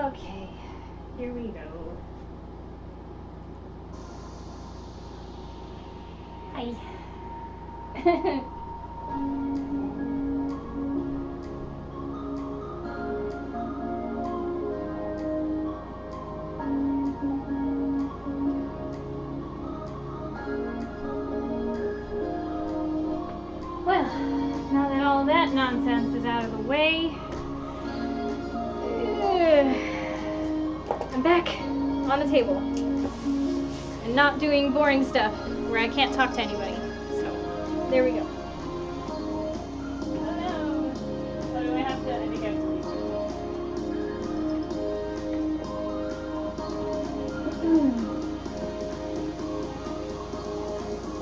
Okay, here we go. Hi. Well, now that all that nonsense is out of the way, I'm back on the table and not doing boring stuff where I can't talk to anybody. So, there we go. Oh no! What do I have to? I think I have to leave.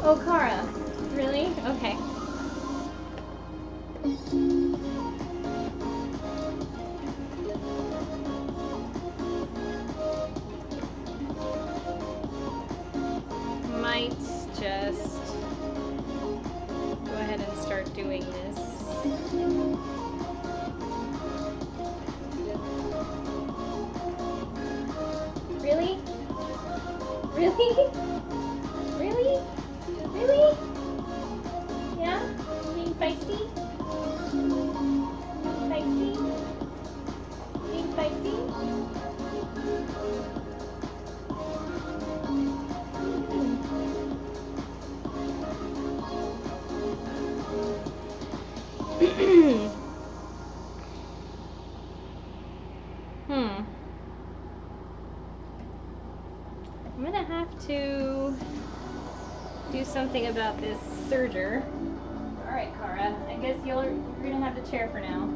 Oh, Kara. Really? Okay. Might just go ahead and start doing this. Really? Really? Really? Really? Yeah? Being feisty? Feisty? Being feisty? I'm gonna have to do something about this serger. Alright, Kara, I guess you're gonna have the chair for now.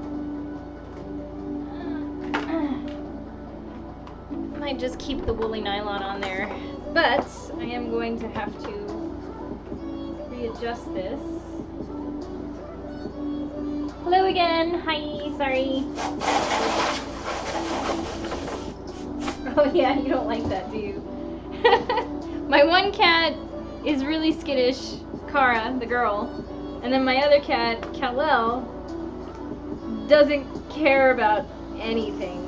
Might just keep the woolly nylon on there, but I am going to have to readjust this. Hello again. Hi. Sorry. Oh yeah, you don't like that, do you? My one cat is really skittish, Kara, the girl, and then my other cat, Kal-El, doesn't care about anything.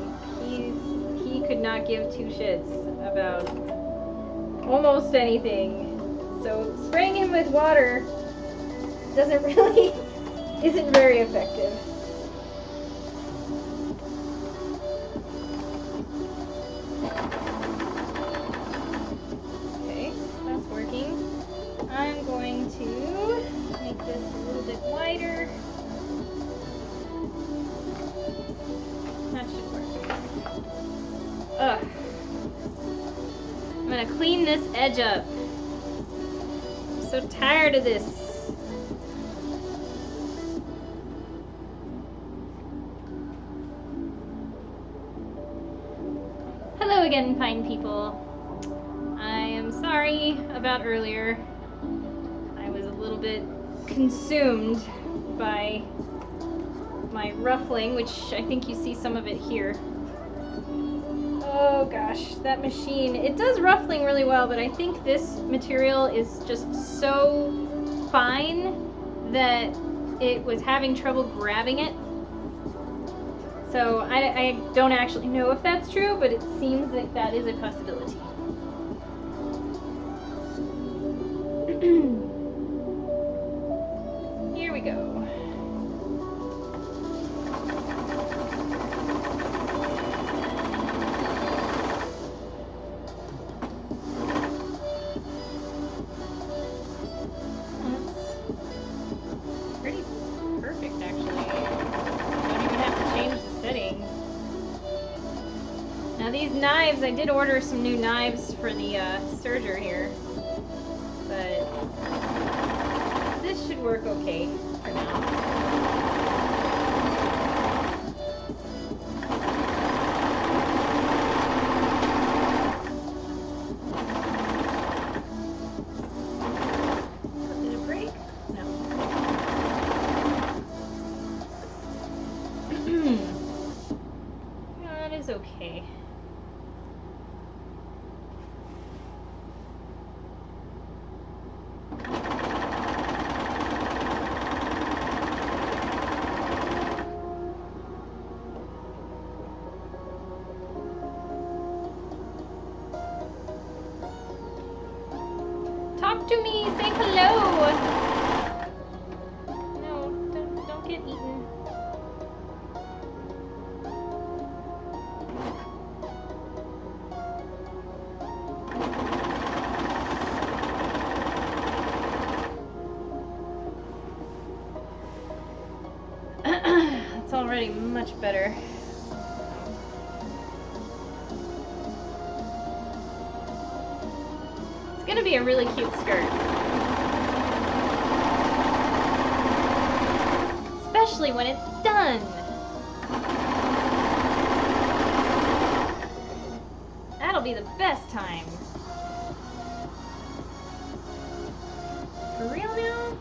He could not give two shits about almost anything. So spraying him with water doesn't really isn't very effective. Okay, that's working. I'm going to make this a little bit wider. That should work. Ugh. I'm gonna clean this edge up. I'm so tired of this. Hello again, fine people. I am sorry about earlier. I was a little bit consumed by my ruffling, which I think you see some of it here. Oh gosh, that machine. It does ruffling really well, but I think this material is just so fine that it was having trouble grabbing it. So I don't actually know if that's true, but it seems like that is a possibility. Here we go. That's pretty perfect, actually. Don't even have to change the setting. Now these knives, I did order some new knives for the serger here, but this should work okay for now. Did it break? No. That is okay. to me. Say hello. No, don't get eaten. It's already much better. It's gonna be a really cute skirt. Especially when it's done. That'll be the best time. For real now?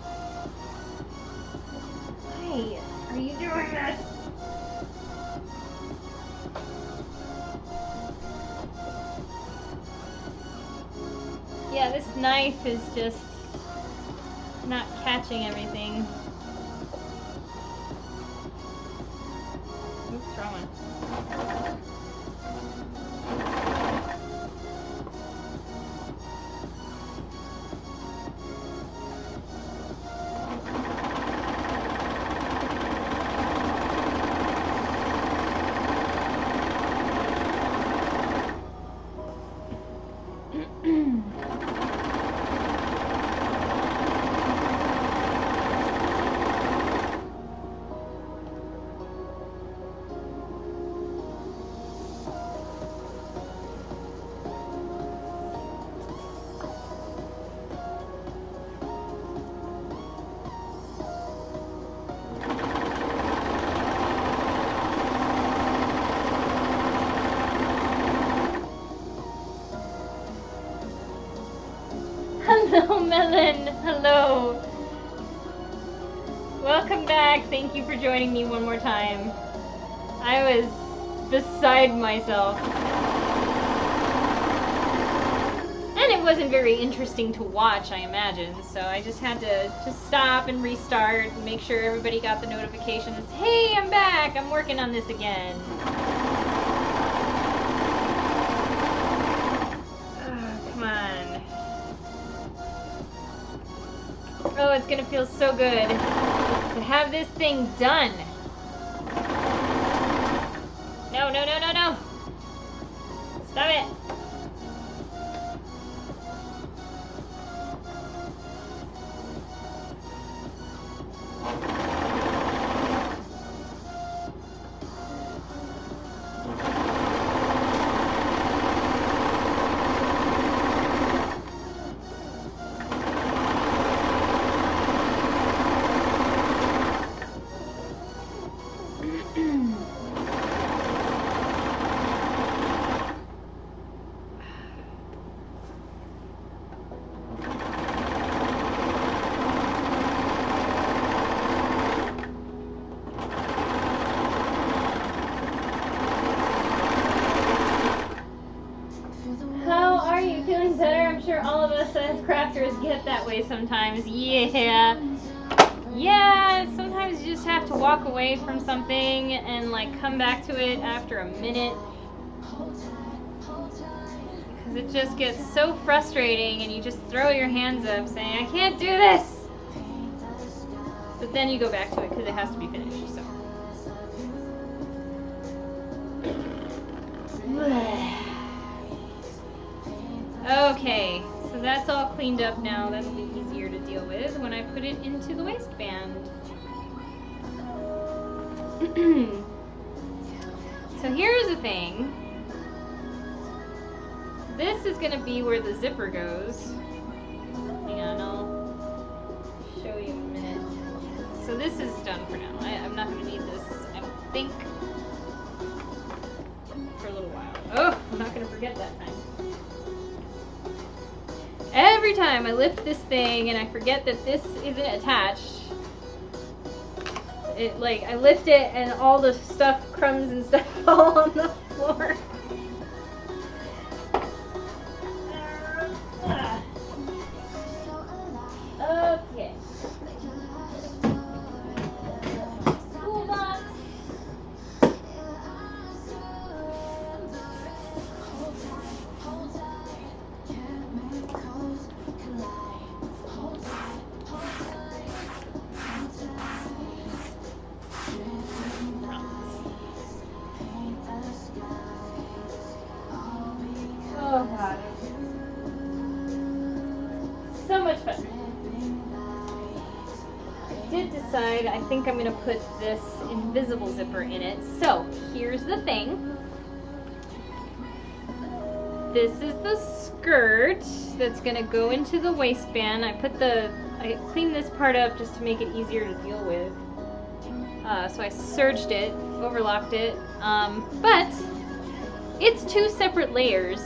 Why are you doing this? Yeah, this knife is just not catching everything. Oops, wrong one. Hello, Melon. Hello. Welcome back. Thank you for joining me one more time. I was beside myself. And it wasn't very interesting to watch, I imagine. So I just had to just stop and restart and make sure everybody got the notifications. Hey, I'm back. I'm working on this again. Come on. Oh, it's gonna feel so good to have this thing done. No, no, no, no, no. Stop it. Get that way sometimes. Yeah, sometimes you just have to walk away from something and like come back to it after a minute, because it just gets so frustrating and you just throw your hands up saying, I can't do this, but then you go back to it because it has to be finished. So okay, so that's all cleaned up now. That'll be easier to deal with when I put it into the waistband. So here's the thing. This is going to be where the zipper goes. Hang on, I'll show you in a minute. So this is done for now. I'm not going to need this, I don't think, for a little while. Oh, I'm not going to forget that time. Every time I lift this thing and I forget that this isn't attached, it like I lift it and all the stuff, crumbs and stuff fall on the floor. Okay. School box. inside, I think I'm gonna put this invisible zipper in it. So, here's the thing. This is the skirt that's gonna go into the waistband. I cleaned this part up just to make it easier to deal with. So I serged it, overlocked it, but it's 2 separate layers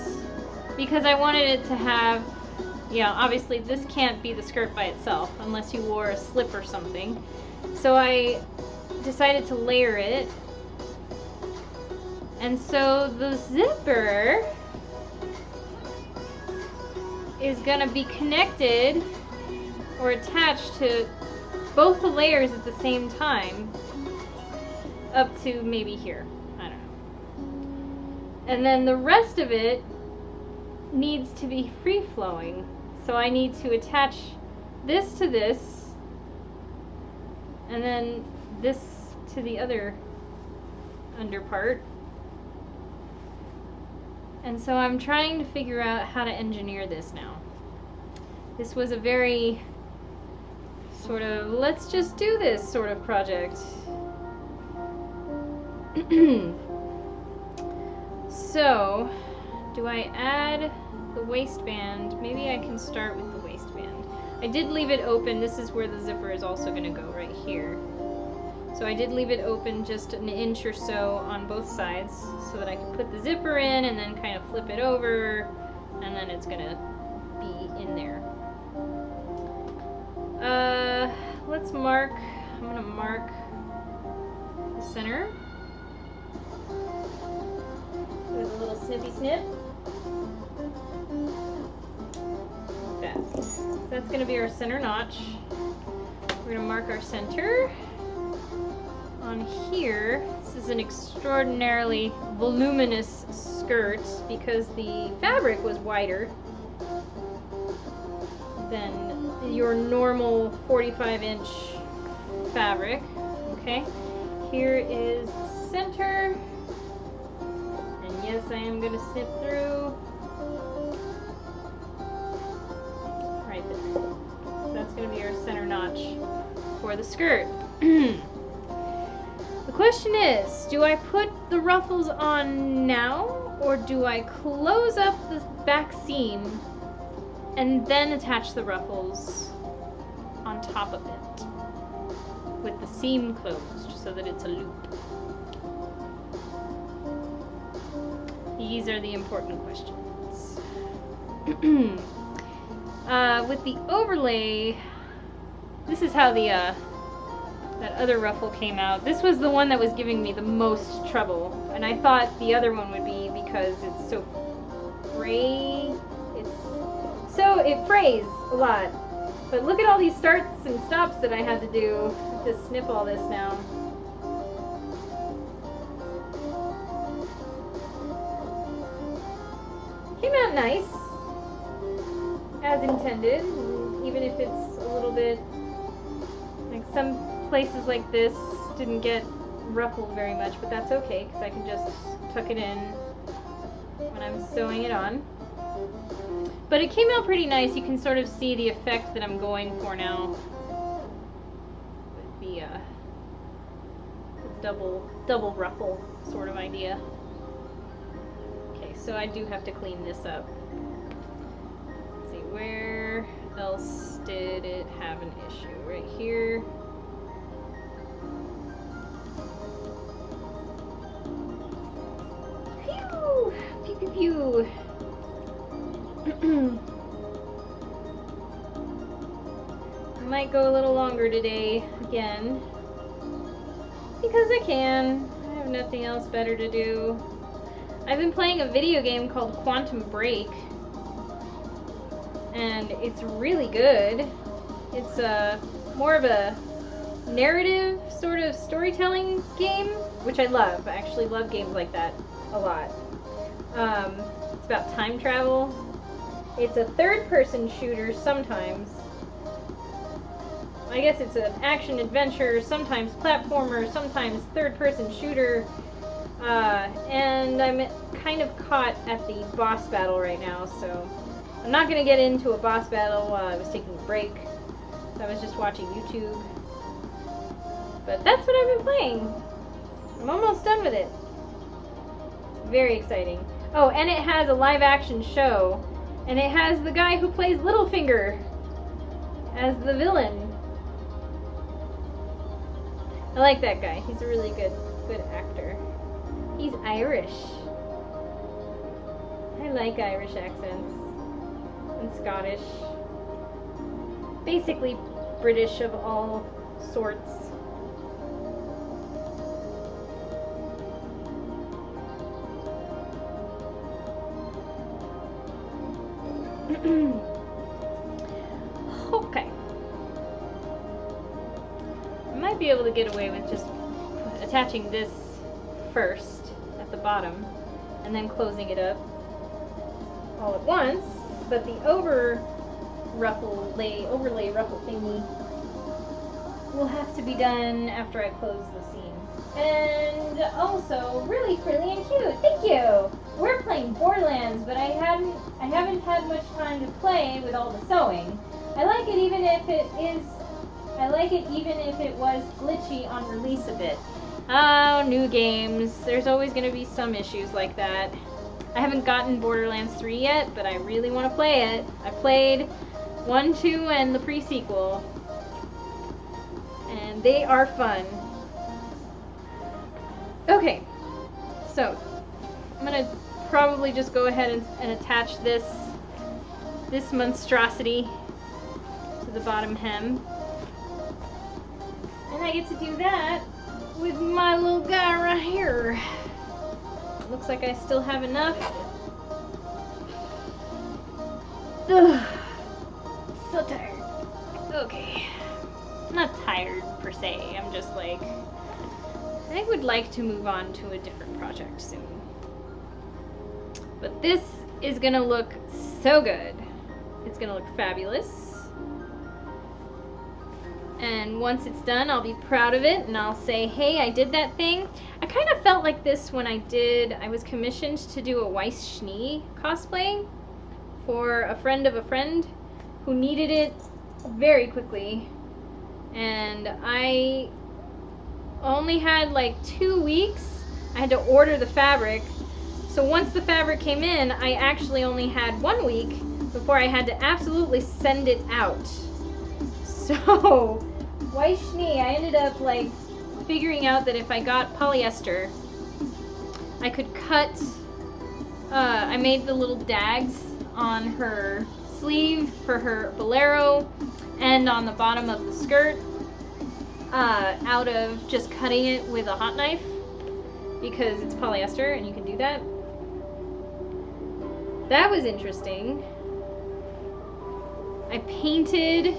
because I wanted it to have, you know, obviously this can't be the skirt by itself unless you wore a slip or something. So I decided to layer it. And so the zipper is gonna be connected or attached to both the layers at the same time up to maybe here. I don't know. And then the rest of it needs to be free-flowing. So I need to attach this to this and then this to the other under part. And so I'm trying to figure out how to engineer this now. This was a very sort of, let's just do this sort of project. So, do I add the waistband? Maybe I can start with the waistband. I did leave it open. This is where the zipper is also going to go, right here. So I did leave it open just an inch or so on both sides so that I could put the zipper in and then kind of flip it over, and then it's going to be in there. Let's mark, I'm going to mark the center with a little snippy snip. Like that. So that's going to be our center notch. We're going to mark our center. On here, this is an extraordinarily voluminous skirt because the fabric was wider than your normal 45-inch fabric. Okay, here is the center, and yes, I am going to snip through right there. So that's going to be our center notch for the skirt. The question is, do I put the ruffles on now, or do I close up the back seam and then attach the ruffles on top of it with the seam closed so that it's a loop? These are the important questions. With the overlay, this is how the that other ruffle came out. This was the one that was giving me the most trouble, and I thought the other one would be because it's so fray. It frays a lot. But look at all these starts and stops that I had to do to snip all this now. Came out nice, as intended, even if it's a little bit like some places like this didn't get ruffled very much, but that's okay because I can just tuck it in when I'm sewing it on. But it came out pretty nice. You can sort of see the effect that I'm going for now with the double ruffle sort of idea. Okay, so I do have to clean this up. Let's see, where else did it have an issue? Right here. Phew! Pew pew pew! I might go a little longer today again because I can. I have nothing else better to do. I've been playing a video game called Quantum Break, and it's really good. It's more of a narrative sort of storytelling game, which I love. I actually love games like that a lot. It's about time travel. It's a third-person shooter sometimes. I guess it's an action-adventure, sometimes platformer, sometimes third-person shooter. And I'm kind of caught at the boss battle right now, so I'm not going to get into a boss battle while I was taking a break. So I was just watching YouTube. But that's what I've been playing. I'm almost done with it. It's very exciting. Oh, and it has a live action show. And it has the guy who plays Littlefinger as the villain. I like that guy. He's a really good actor. He's Irish. I like Irish accents. And Scottish. Basically British of all sorts. Okay. I might be able to get away with just attaching this first at the bottom and then closing it up all at once, but the overlay ruffle thingy will have to be done after I close the seam. And also, really frilly and cute. Thank you. We're playing Borderlands, but I haven't had much time to play with all the sewing. I like it even if it was glitchy on release a bit. Oh, new games. There's always going to be some issues like that. I haven't gotten Borderlands 3 yet, but I really want to play it. I played 1, 2, and the pre-sequel. And they are fun. Okay, so I'm going to probably just go ahead and attach this monstrosity to the bottom hem. And I get to do that with my little guy right here. Looks like I still have enough. Ugh. So tired. Okay. I'm not tired per se. I'm just like, I would like to move on to a different project soon. But this is gonna look so good. It's gonna look fabulous. And once it's done, I'll be proud of it and I'll say, hey, I did that thing. I kind of felt like this when I was commissioned to do a Weiss Schnee cosplay for a friend of a friend who needed it very quickly. And I only had like 2 weeks. I had to order the fabric. So once the fabric came in, I actually only had 1 week before I had to absolutely send it out. So, Weiss Schnee, I ended up like figuring out that if I got polyester, I could cut, I made the little dags on her sleeve for her bolero and on the bottom of the skirt out of just cutting it with a hot knife because it's polyester and you can do that. That was interesting. I painted,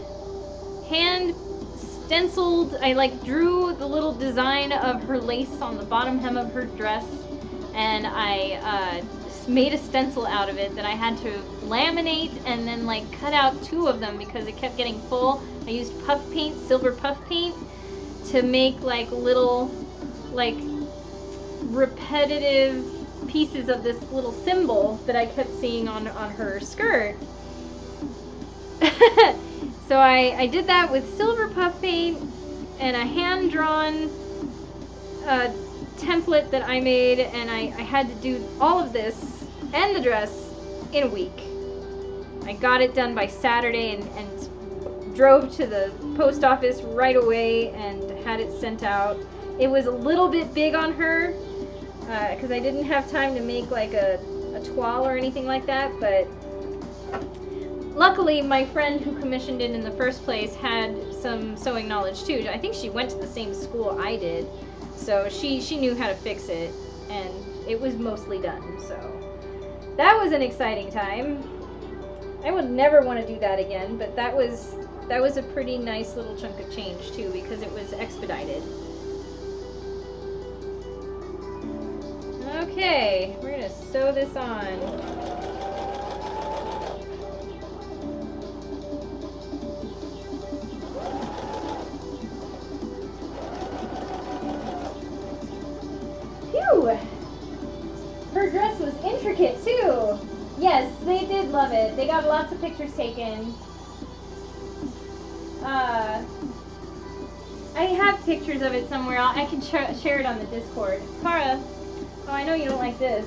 hand stenciled, I like drew the little design of her lace on the bottom hem of her dress, and I made a stencil out of it that I had to laminate and then like cut out 2 of them because it kept getting full. I used puff paint, silver puff paint, to make like little like repetitive pieces of this little symbol that I kept seeing on her skirt. So I did that with silver puff paint and a hand-drawn template that I made, and I had to do all of this and the dress in a week. I got it done by Saturday and drove to the post office right away and had it sent out. It was a little bit big on her because I didn't have time to make like a toile or anything like that, but luckily, my friend who commissioned it in the first place had some sewing knowledge too. I think she went to the same school I did, so she knew how to fix it, and it was mostly done. So that was an exciting time. I would never want to do that again, but that was a pretty nice little chunk of change too because it was expedited. Okay, we're gonna sew this on. Her dress was intricate too. Yes, they did love it. They got lots of pictures taken. I have pictures of it somewhere. I can share it on the Discord. Cara, oh, I know you don't like this.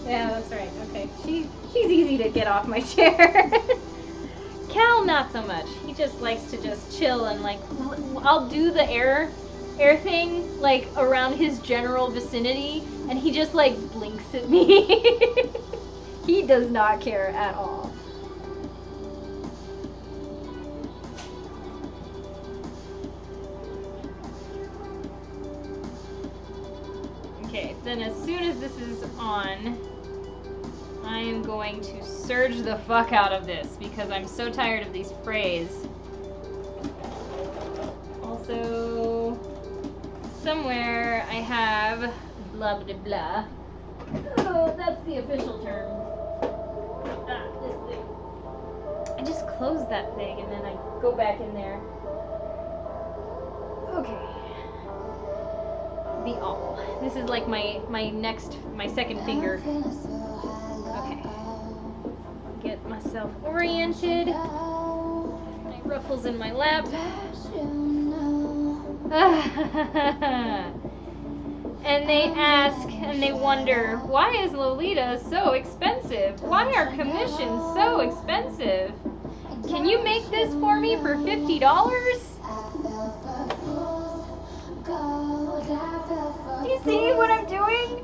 Yeah, that's right. Okay, she's easy to get off my chair. Cal, not so much. He just likes to just chill and like, I'll do the air thing like around his general vicinity, and he just like blinks at me. He does not care at all. Okay, then as soon as this is on, I am going to surge the fuck out of this because I'm so tired of these frays. Also, somewhere I have blah blah blah. Oh, that's the official term. Ah, this thing. I just closed that thing and then I go back in there. Okay. The all. This is like my second finger. Okay. Get myself oriented. My ruffles in my lap. And they ask and they wonder, why is Lolita so expensive? Why are commissions so expensive? Can you make this for me for $50? Do you see what I'm doing?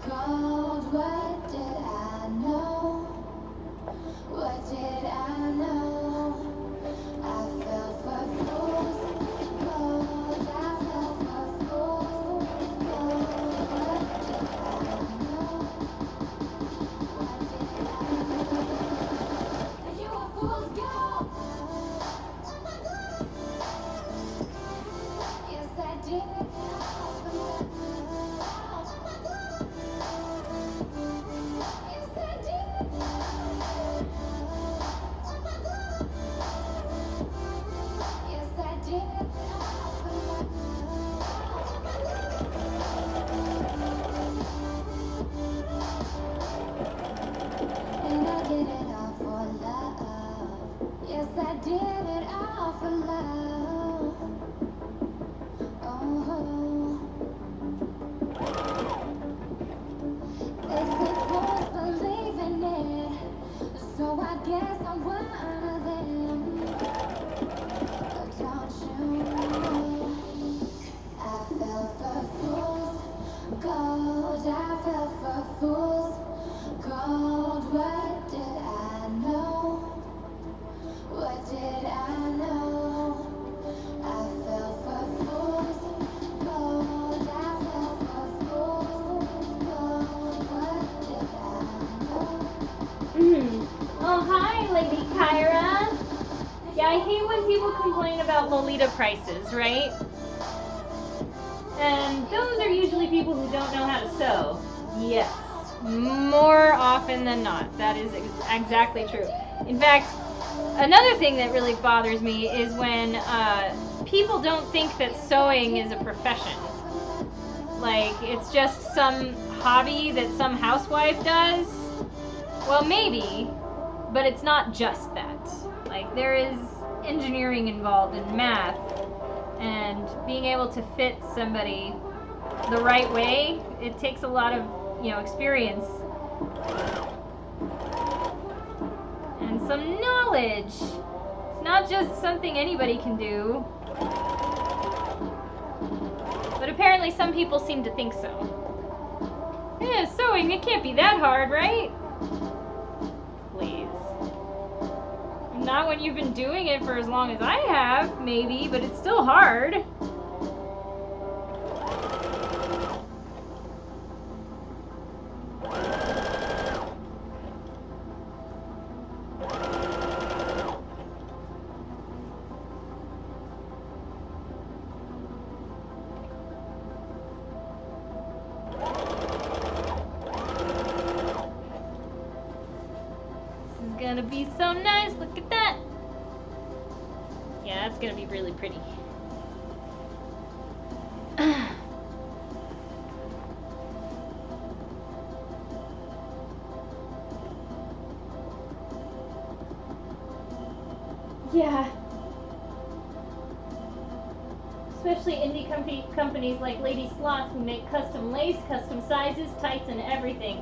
What did I know? What did I know? I fell for fools. Gold, I fell for fools. Gold, what did I know? What did I know? You a fool's gold. Yes, I did. Lolita prices, right? And those are usually people who don't know how to sew. Yes, more often than not. That is exactly true. In fact, another thing that really bothers me is when people don't think that sewing is a profession. Like, it's just some hobby that some housewife does. Well, maybe, but it's not just that. Like, there is engineering involved in math, and being able to fit somebody the right way, it takes a lot of, experience and some knowledge. It's not just something anybody can do, but apparently some people seem to think so. Yeah, sewing, it can't be that hard, right? Please. Not when you've been doing it for as long as I have, maybe, but it's still hard. This is gonna be so nice, look at that. Yeah, that's gonna be really pretty. Yeah. especially indie companies like Lady Sloth who make custom lace, custom sizes, tights, and everything.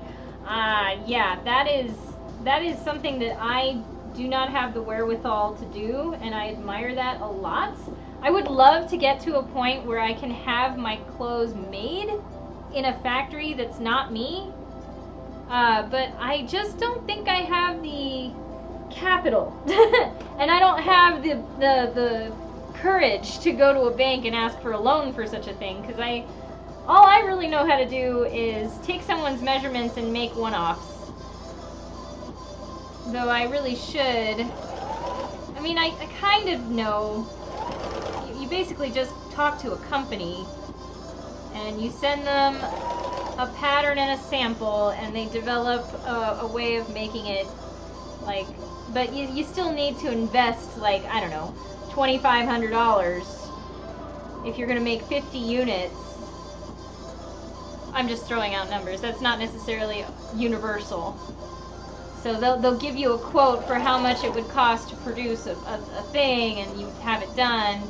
Yeah, that is something that I do not have the wherewithal to do, and I admire that a lot. I would love to get to a point where I can have my clothes made in a factory that's not me, but I just don't think I have the capital, and I don't have the courage to go to a bank and ask for a loan for such a thing, because all I really know how to do is take someone's measurements and make one-offs. Though I really should. I mean, I kind of know. You basically just talk to a company and you send them a pattern and a sample, and they develop a way of making it, like, but you still need to invest, like, I don't know, $2,500 if you're going to make 50 units. I'm just throwing out numbers. That's not necessarily universal. So they'll give you a quote for how much it would cost to produce a thing, and you have it done.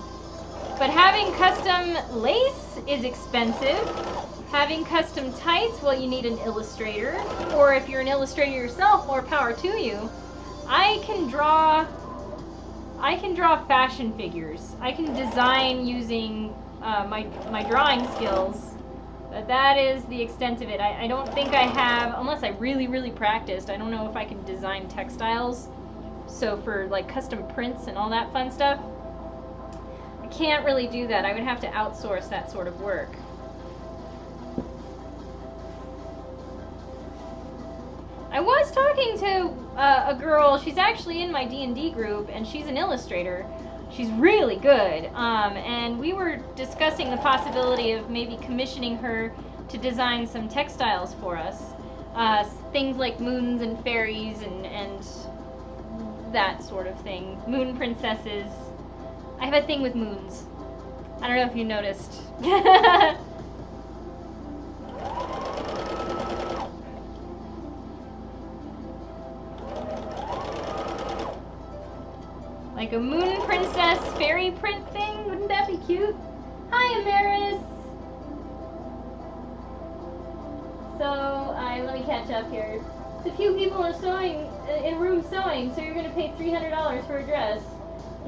But having custom lace is expensive. Having custom tights, well, you need an illustrator. Or if you're an illustrator yourself, more power to you. I can draw fashion figures. I can design using my drawing skills. But that is the extent of it. I don't think I have, unless I really, really practiced, I don't know if I can design textiles. So for like custom prints and all that fun stuff, I can't really do that. I would have to outsource that sort of work. I was talking to a girl, she's actually in my D&D group, and she's an illustrator. She's really good, and we were discussing the possibility of maybe commissioning her to design some textiles for us. Things like moons and fairies and that sort of thing. Moon princesses. I have a thing with moons. I don't know if you noticed. Like a moon princess fairy print thing? Wouldn't that be cute? Hi, Amaris! So, let me catch up here. So, a few people are sewing, in room sewing, so you're going to pay $300 for a dress.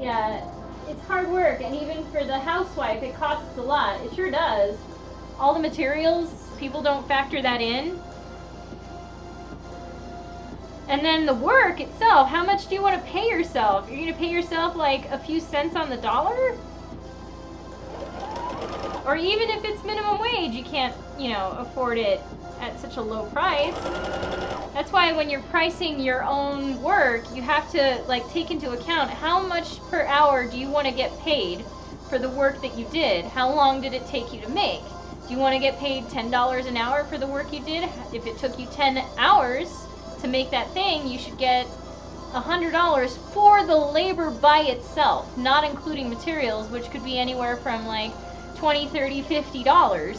Yeah, it's hard work, and even for the housewife, it costs a lot. It sure does. All the materials, people don't factor that in. And then the work itself, how much do you want to pay yourself? You're going to pay yourself like a few cents on the dollar? Or even if it's minimum wage, you can't, afford it at such a low price. That's why when you're pricing your own work, you have to take into account how much per hour do you want to get paid for the work that you did? How long did it take you to make? Do you want to get paid $10 an hour for the work you did? If it took you 10 hours to make that thing, you should get $100 for the labor by itself, not including materials, which could be anywhere from like $20, $30, $50.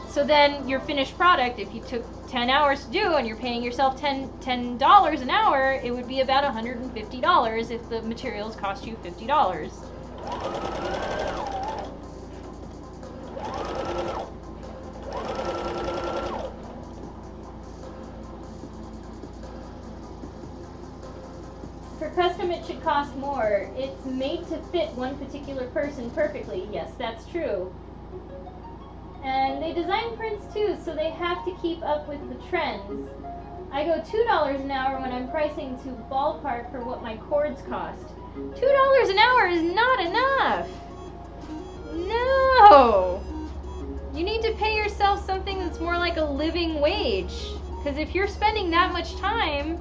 So then your finished product, if you took 10 hours to do and you're paying yourself $10 an hour, it would be about $150 if the materials cost you $50. For custom, it should cost more. It's made to fit one particular person perfectly. Yes, that's true. And they design prints too, so they have to keep up with the trends. I go $2 an hour when I'm pricing to ballpark for what my cords cost. $2 an hour is not enough. No. You need to pay yourself something that's more like a living wage. Because if you're spending that much time,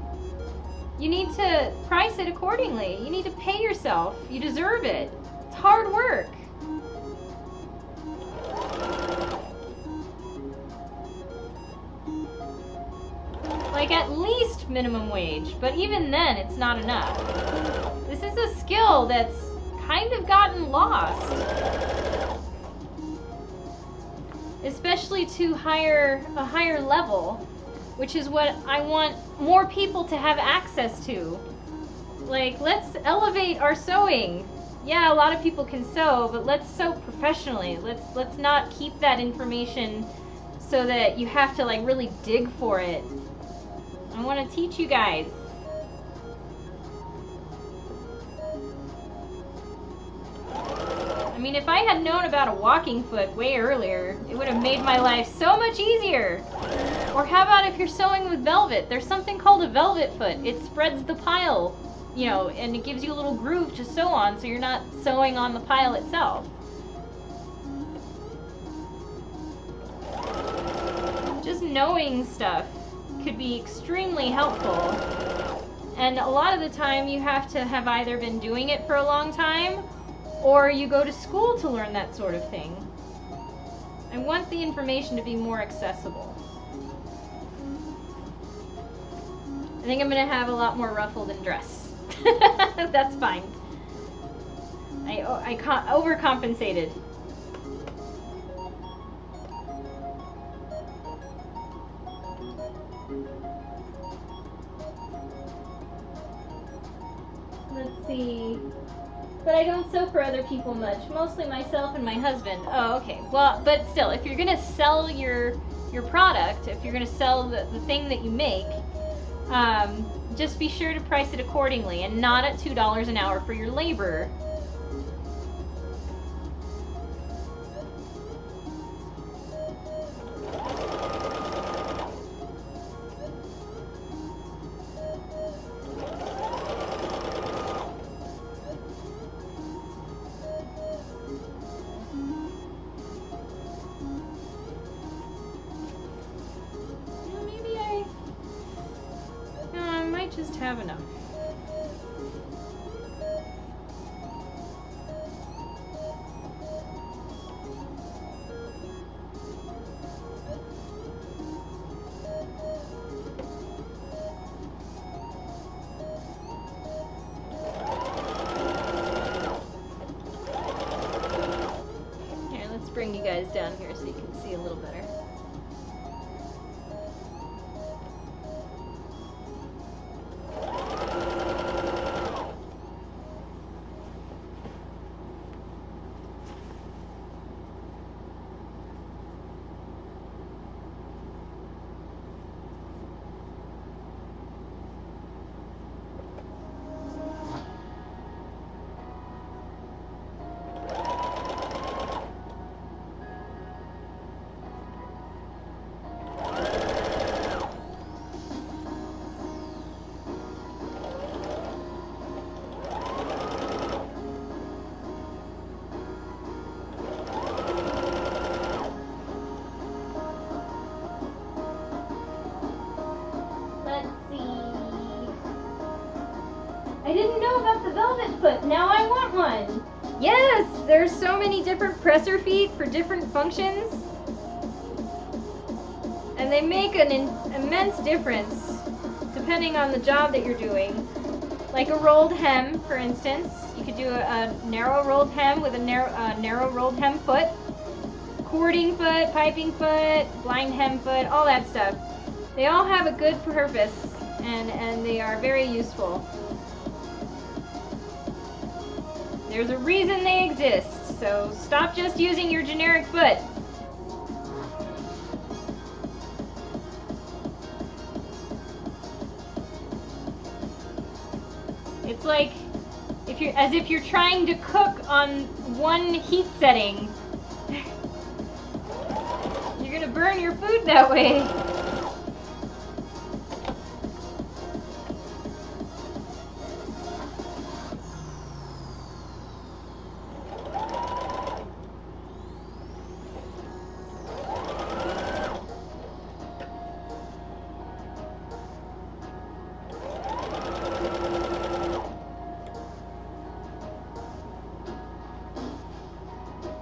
you need to price it accordingly. You need to pay yourself. You deserve it. It's hard work. Like at least minimum wage, but even then it's not enough. This is a skill that's kind of gotten lost. Especially to a higher level, which is what I want more people to have access to. Like, let's elevate our sewing. yeah, a lot of people can sew, but let's sew professionally. Let's not keep that information so that you have to like really dig for it. I want to teach you guys. I mean, if I had known about a walking foot way earlier, it would have made my life so much easier. Or how about if you're sewing with velvet? There's something called a velvet foot. It spreads the pile, you know, and it gives you a little groove to sew on so you're not sewing on the pile itself. Just knowing stuff could be extremely helpful. And a lot of the time you have to have either been doing it for a long time or you go to school to learn that sort of thing. I want the information to be more accessible. I think I'm going to have a lot more ruffle than dress. That's fine. I overcompensated. Let's see. But I don't sew for other people much. Mostly myself and my husband. Oh, okay. Well, but still, if you're going to sell your product, if you're going to sell the thing that you make, just be sure to price it accordingly and not at $2 an hour for your labor. Just have enough. Here, let's bring you guys down here so you can see a little better. I didn't know about the velvet foot. Now I want one. Yes, there's so many different presser feet for different functions. And they make an immense difference depending on the job that you're doing. Like a rolled hem, for instance. You could do a narrow rolled hem with a narrow rolled hem foot. Cording foot, piping foot, blind hem foot, all that stuff. They all have a good purpose and they are very useful. There's a reason they exist, so stop just using your generic foot. It's like as if you're trying to cook on one heat setting. You're gonna burn your food that way.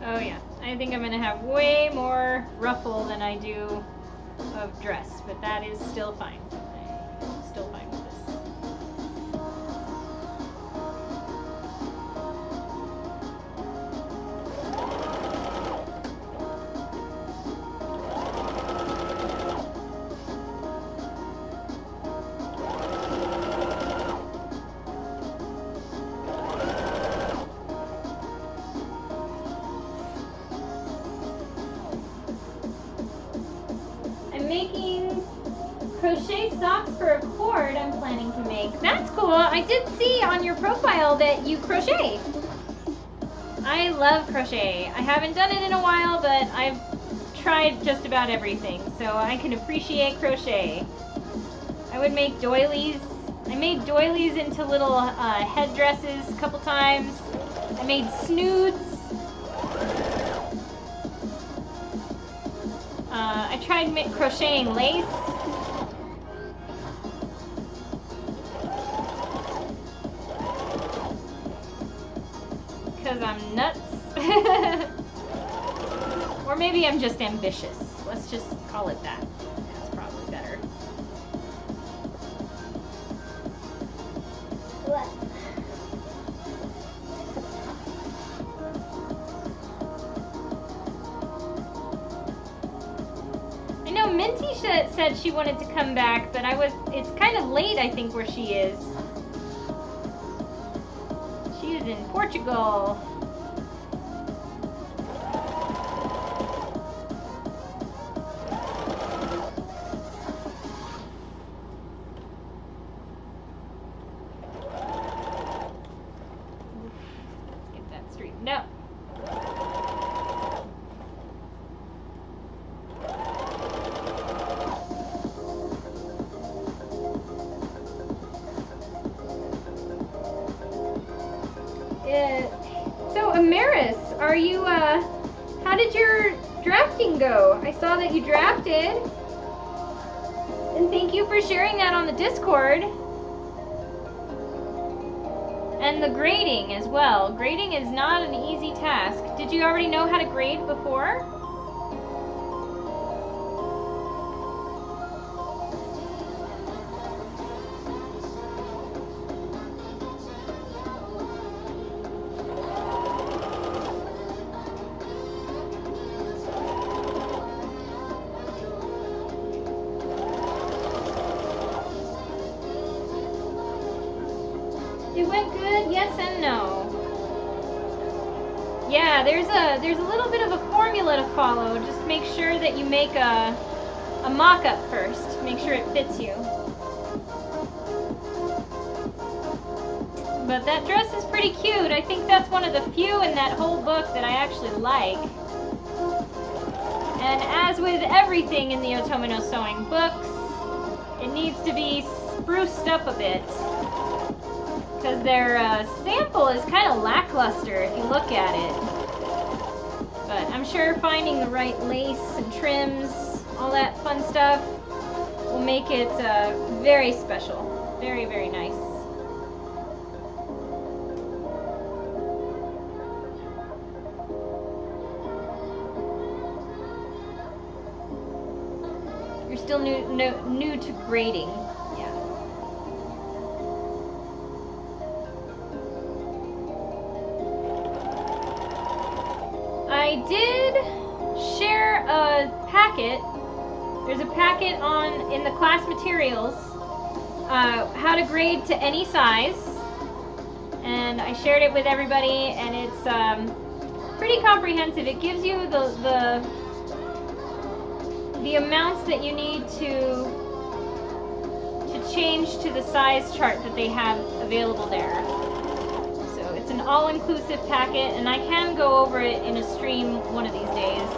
Oh yeah, I think I'm gonna have way more ruffle than I do of dress, but that is still fine. I'm still fine with this. I'm making crochet socks for a cord I'm planning to make. That's cool. I did see on your profile that you crochet. I love crochet. I haven't done it in a while, but I've tried just about everything, so I can appreciate crochet. I would make doilies. I made doilies into little headdresses a couple times. I made snoods. I tried crocheting lace. Because I'm nuts. Or maybe I'm just ambitious. Let's just call it that. That's probably better. What? I know Minty said she wanted to come back, but it's kind of late, I think, where she is. She is in Portugal. Let's get that straightened out. So Amaris, are you, how did your drafting go? I saw that you drafted. And thank you for sharing that on the Discord. And the grading as well. Grading is not an easy task. Did you already know how to grade before? It went good, yes and no. Yeah, there's a little bit of a formula to follow. Just make sure that you make a mock-up first. Make sure it fits you. But that dress is pretty cute. I think that's one of the few in that whole book that I actually like. And as with everything in the Otomo Sewing books, it needs to be spruced up a bit. Because their sample is kind of lackluster if you look at it. But I'm sure finding the right lace and trims, all that fun stuff, will make it very special. Very, very nice. You're still new to grading. I did share a packet. There's a packet in the class materials, how to grade to any size, and I shared it with everybody, and it's pretty comprehensive. It gives you the amounts that you need to change to the size chart that they have available there. It's an all-inclusive packet, and I can go over it in a stream one of these days.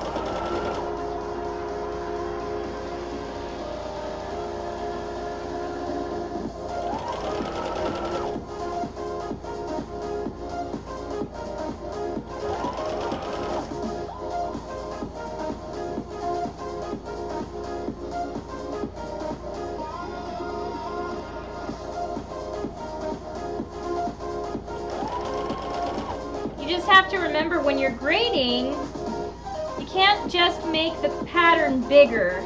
Have to remember when you're grading, you can't just make the pattern bigger.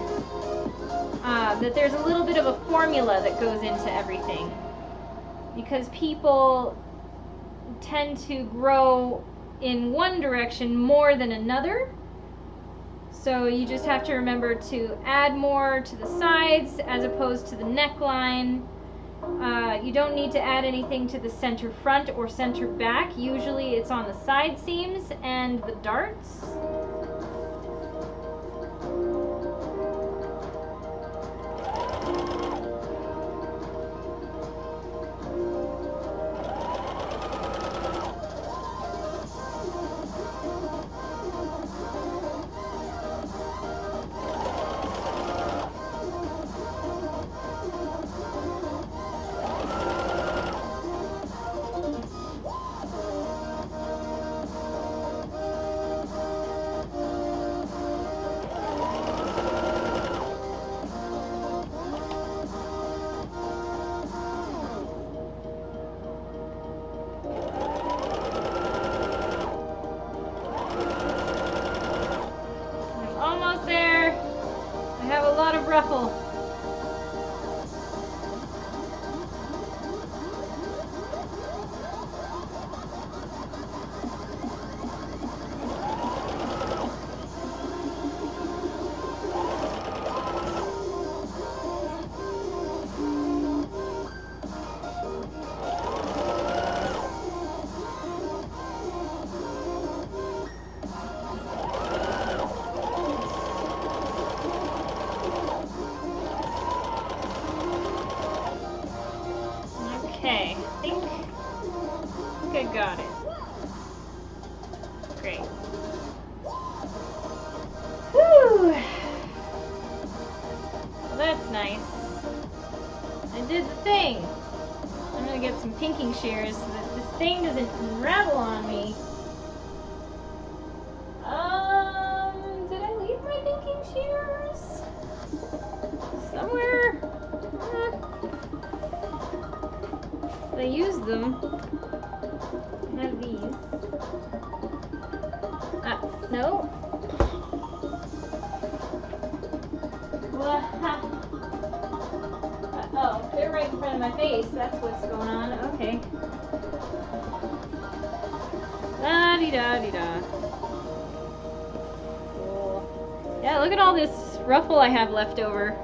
That there's a little bit of a formula that goes into everything, because people tend to grow in one direction more than another. So you just have to remember to add more to the sides as opposed to the neckline. You don't need to add anything to the center front or center back. Usually it's on the side seams and the darts. almost there. I have a lot of ruffle. Okay, I think I got it. Great. Whew! Well, that's nice. I did the thing. I'm gonna get some pinking shears so that this thing doesn't unravel on me. Did I leave my pinking shears? Somewhere? I used them. I have these. No. Oh, they're right in front of my face. That's what's going on. Okay. La-di-da-di-da. Cool. Yeah, look at all this ruffle I have left over.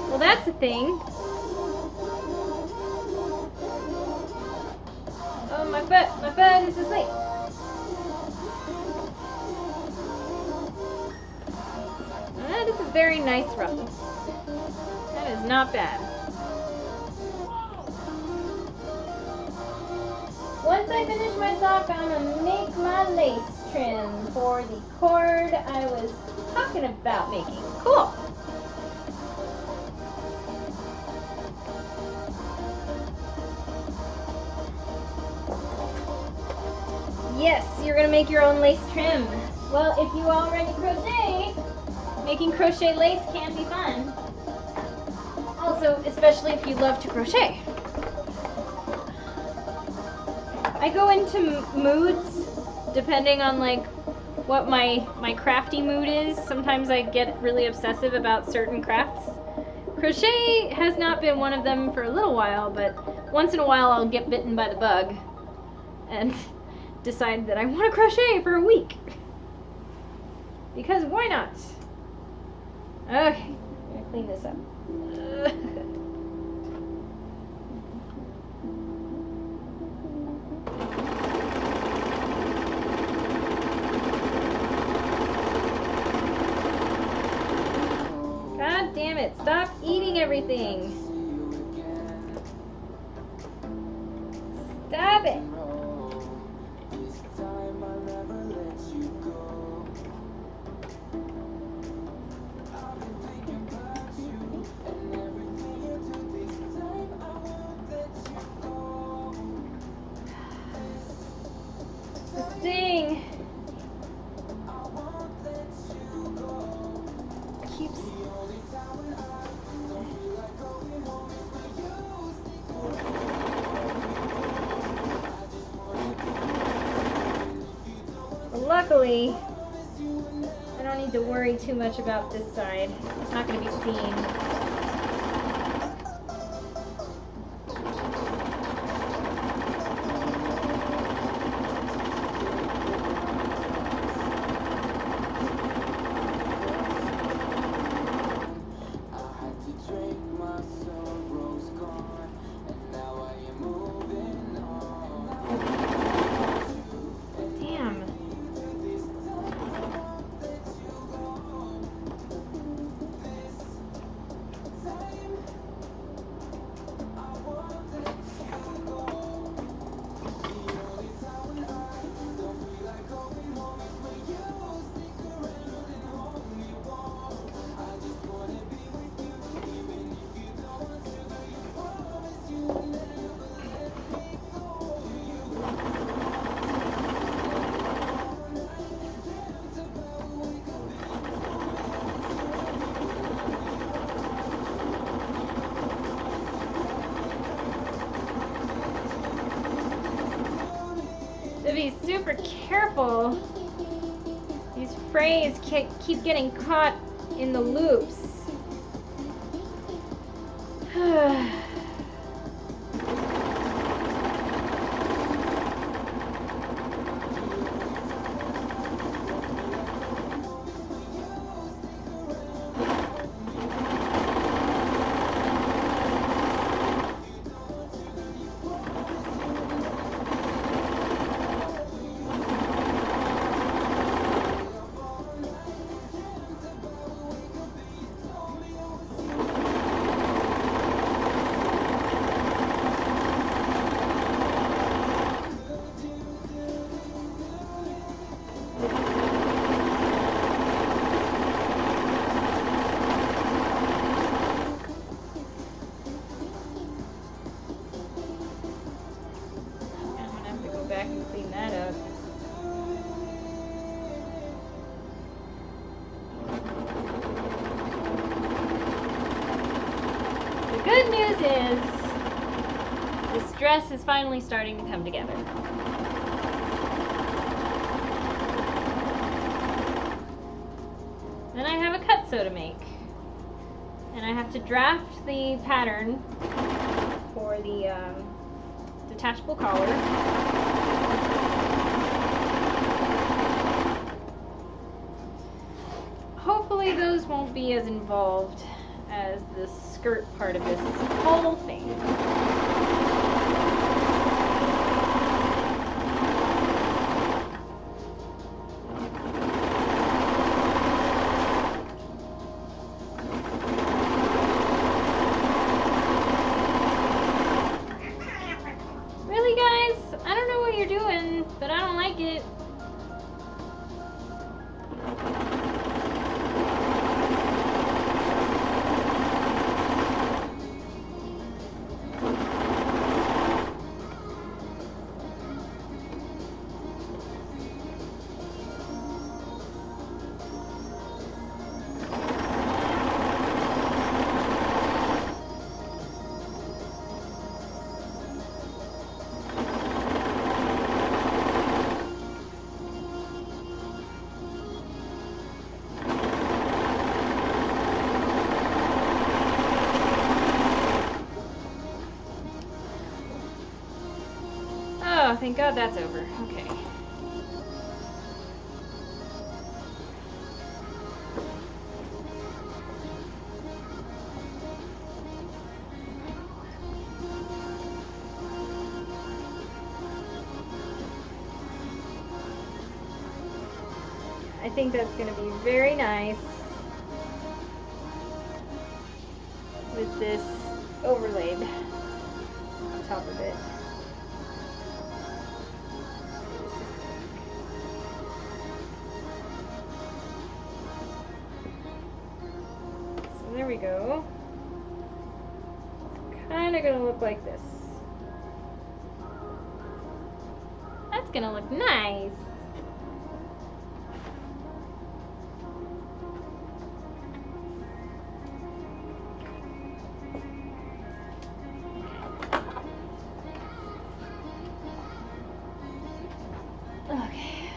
Well, that's a thing. Oh, my butt is asleep. That is a very nice ruffle. That is not bad. Once I finish my sock, I'm gonna make my lace trim for the cord I was talking about making. Cool. Yes, you're gonna make your own lace trim. Well, if you already crochet, making crochet lace can be fun. Also, especially if you love to crochet. I go into moods depending on like what my crafty mood is. Sometimes I get really obsessive about certain crafts. Crochet has not been one of them for a little while, but once in a while I'll get bitten by the bug and decide that I want to crochet for a week. Because why not? Okay, I'm gonna clean this up. God damn it, stop eating everything. Stop it. Dang. Keeps. Luckily, I don't need to worry too much about this side. It's not going to be seen. careful. These frays keep getting caught in the loops. Back and clean that up. The good news is this dress is finally starting to come together. Then I have a cut-sew to make. And I have to draft the pattern for the detachable collar. Hopefully those won't be as involved as the skirt part of this whole thing. Really, guys? I don't know what you're doing, but I don't like it. Oh, thank God that's over. Okay. I think that's going to be very nice with this overlaid on top of it. So there we go. Kind of going to look like this. That's going to look nice. Okay.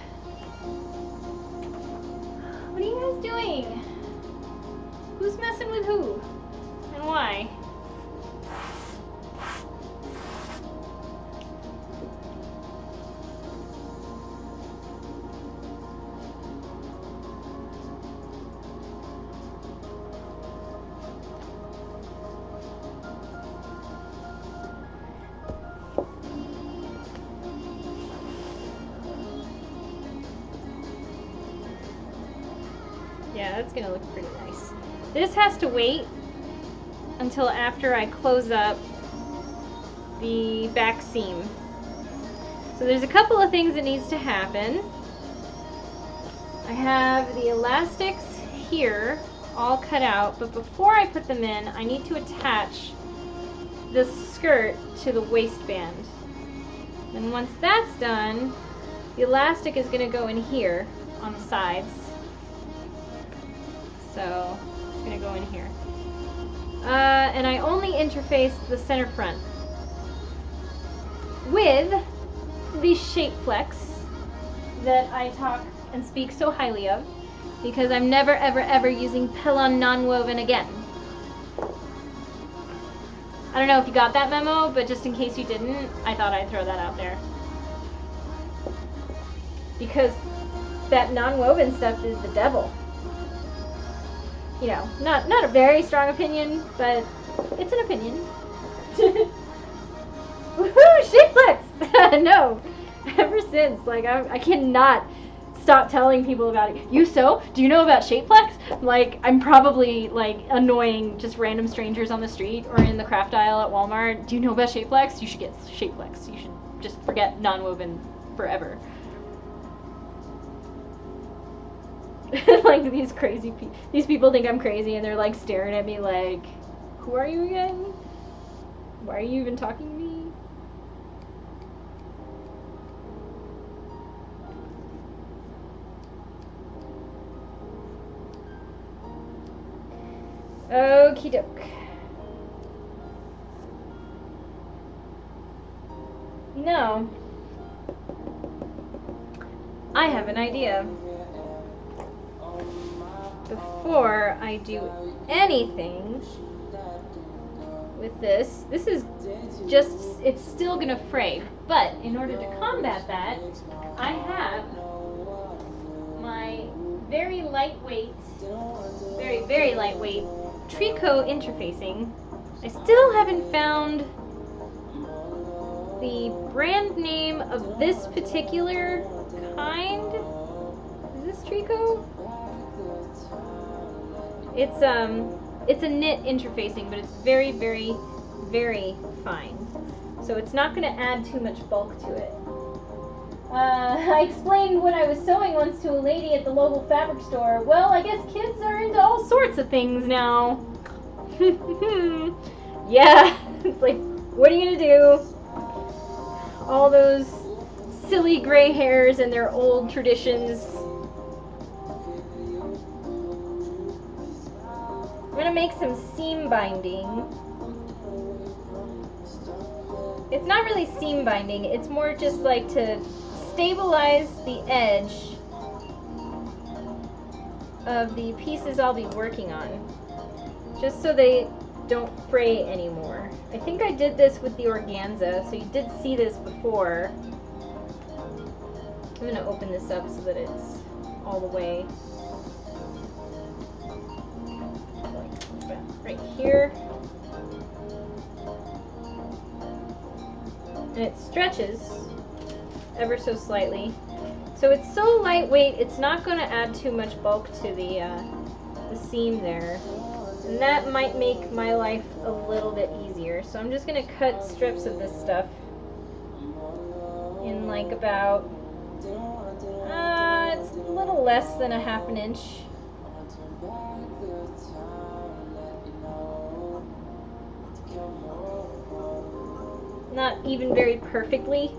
What are you guys doing? Who's messing with who? And why? Yeah, that's gonna look pretty nice. This has to wait until after I close up the back seam. So there's a couple of things that needs to happen. I have the elastics here all cut out, but before I put them in, I need to attach the skirt to the waistband. And once that's done, the elastic is gonna go in here on the sides. So it's gonna go in here. And I only interfaced the center front with the shape flex that I talk and speak so highly of, because I'm never ever ever using Pellon non-woven again. I don't know if you got that memo, but just in case you didn't, I thought I'd throw that out there. Because that non-woven stuff is the devil. You know, not a very strong opinion, but it's an opinion. Woohoo! Shapeflex! No! Ever since, like, I cannot stop telling people about it. You sew? Do you know about Shapeflex? Like, I'm probably, like, annoying just random strangers on the street or in the craft aisle at Walmart. Do you know about Shapeflex? You should get Shapeflex. You should just forget non-woven forever. Like, these people think I'm crazy, and they're, like, staring at me like, who are you again? Why are you even talking to me? Okie doke. No. I have an idea. Before I do anything with this is just, it's still gonna fray, but in order to combat that, I have my very lightweight, very lightweight tricot interfacing. I still haven't found the brand name of this particular kind. Is this tricot? It's a knit interfacing, but it's very fine. So it's not going to add too much bulk to it. I explained what I was sewing once to a lady at the local fabric store. Well, I guess kids are into all sorts of things now. Yeah, it's like, what are you going to do? All those silly gray hairs and their old traditions. I'm going to make some seam binding. It's not really seam binding, it's more just like to stabilize the edge of the pieces I'll be working on, just so they don't fray anymore. I think I did this with the organza, so you did see this before. I'm going to open this up so that it's all the way right here. And it stretches ever so slightly. So it's so lightweight, it's not going to add too much bulk to the seam there. And that might make my life a little bit easier. So I'm just going to cut strips of this stuff in like about, it's a little less than 1/2 inch. Not even very perfectly.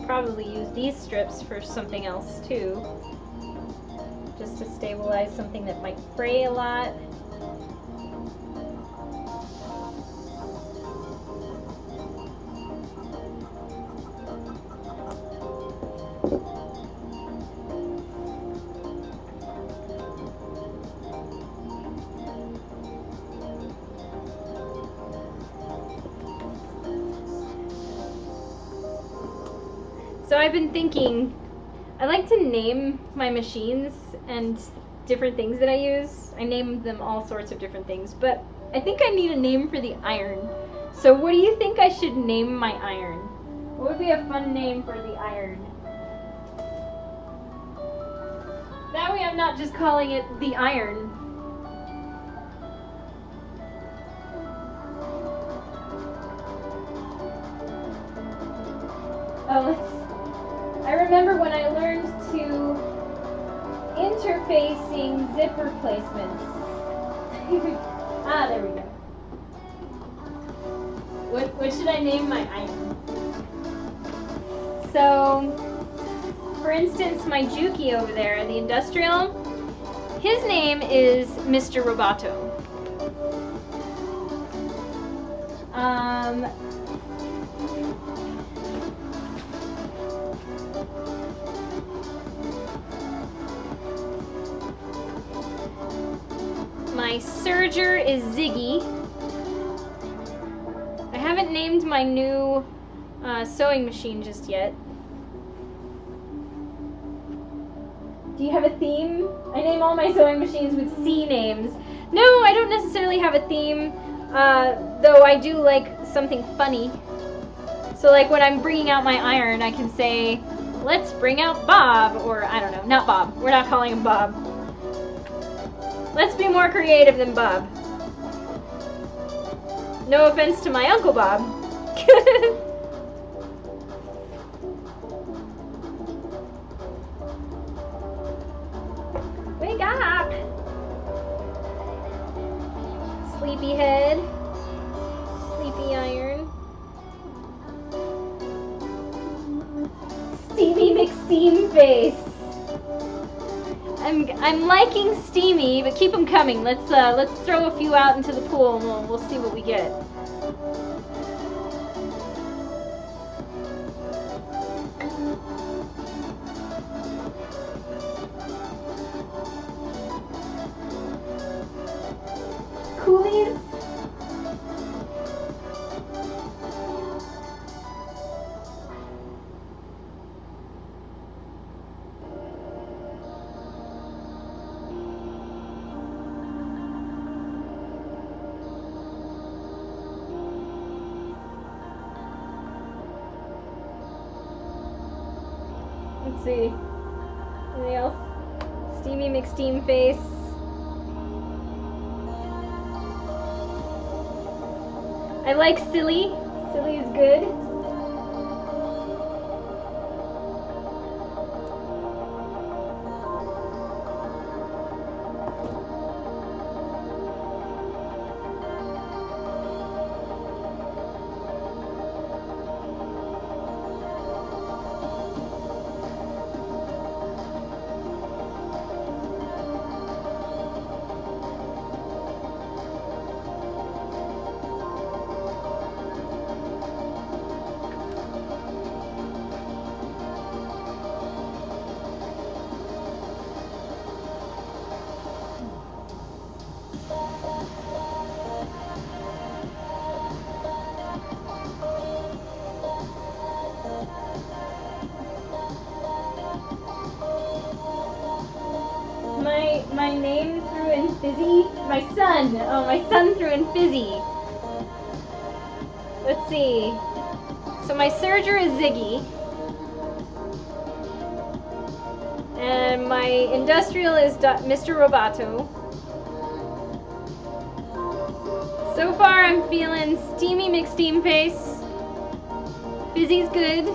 Probably use these strips for something else too, just to stabilize something that might fray a lot. So I've been thinking, I like to name my machines and different things that I use. I name them all sorts of different things, but I think I need a name for the iron. So what do you think I should name my iron? What would be a fun name for the iron? That way I'm not just calling it the iron. Oh, I remember when I learned to interfacing zipper placements. Ah, there we go. What should I name my item? So, for instance, my Juki over there, the industrial, his name is Mr. Roboto. My Serger is Ziggy. I haven't named my new sewing machine just yet. Do you have a theme? I name all my sewing machines with C names. No, I don't necessarily have a theme, though I do like something funny. So like when I'm bringing out my iron, I can say, let's bring out Bob, or I don't know, not Bob. We're not calling him Bob. Let's be more creative than Bob. No offense to my Uncle Bob. Wake up! Sleepyhead. Sleepy iron. Steamy McSteam face. I'm liking Steamy, but keep them coming. Let's throw a few out into the pool and we'll see what we get. Coolies. Let's see. Anything else? Steamy McSteam face. I like Silly. Silly is good. My name threw in Fizzy? My son! Oh, my son threw in Fizzy. Let's see. So my Serger is Ziggy. And my industrial is Mr. Roboto. So far I'm feeling Steamy McSteam face. Fizzy's good.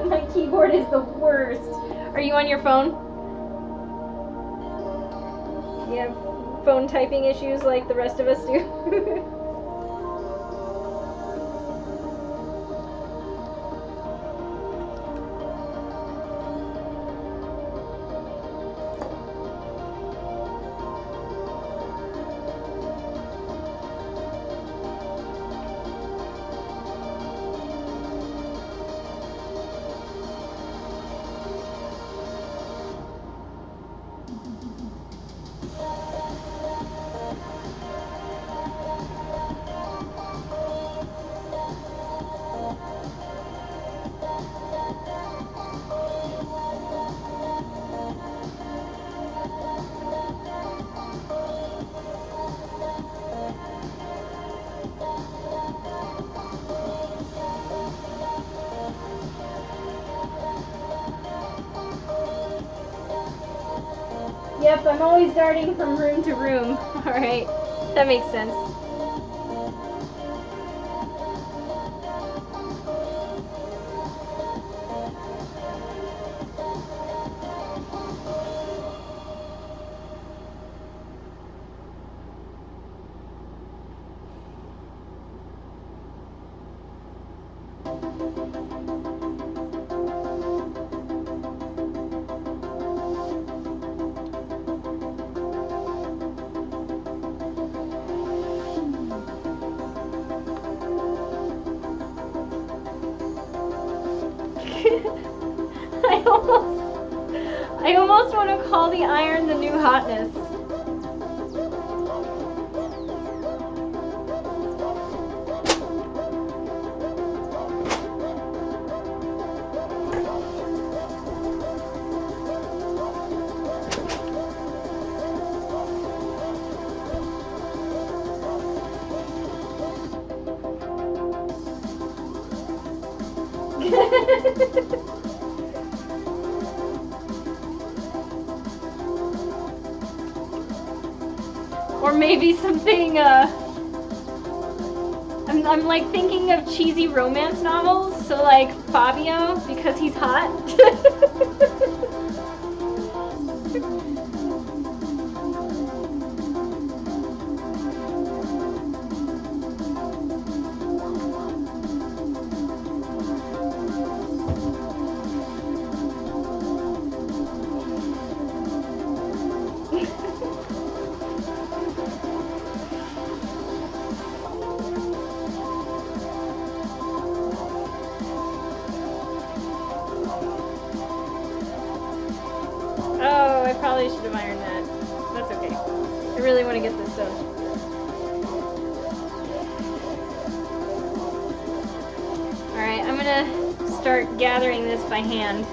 My keyboard is the worst. Are you on your phone? You have phone typing issues like the rest of us do? Yep, I'm always darting from room to room. Alright, that makes sense. I almost want to call the iron the new hotness. Or maybe something, I'm like thinking of cheesy romance novels, so like Fabio, because he's hot. Oh, I probably should have ironed that. That's okay. I really want to get this done. Alright, I'm gonna start gathering this by hand.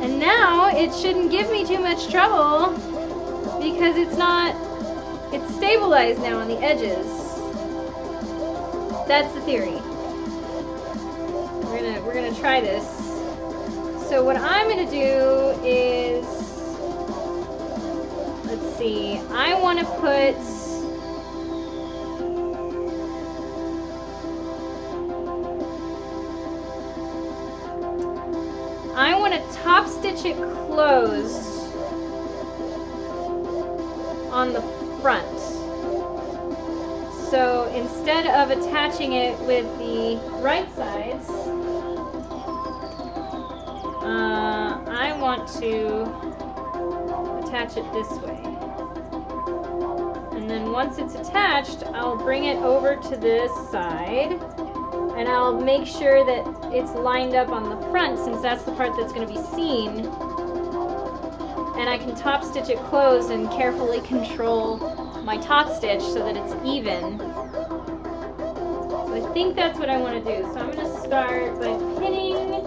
And now it shouldn't give me too much trouble because it's stabilized now on the edges. That's the theory. We're gonna try this. So what I'm gonna do is, let's see, I want to put top stitch it closed on the front. So instead of attaching it with the right sides, I want to attach it this way. And then once it's attached, I'll bring it over to this side, and I'll make sure that it's lined up on the front, since that's the part that's going to be seen. And I can top stitch it closed and carefully control my top stitch so that it's even. So I think that's what I want to do. So I'm going to start by pinning.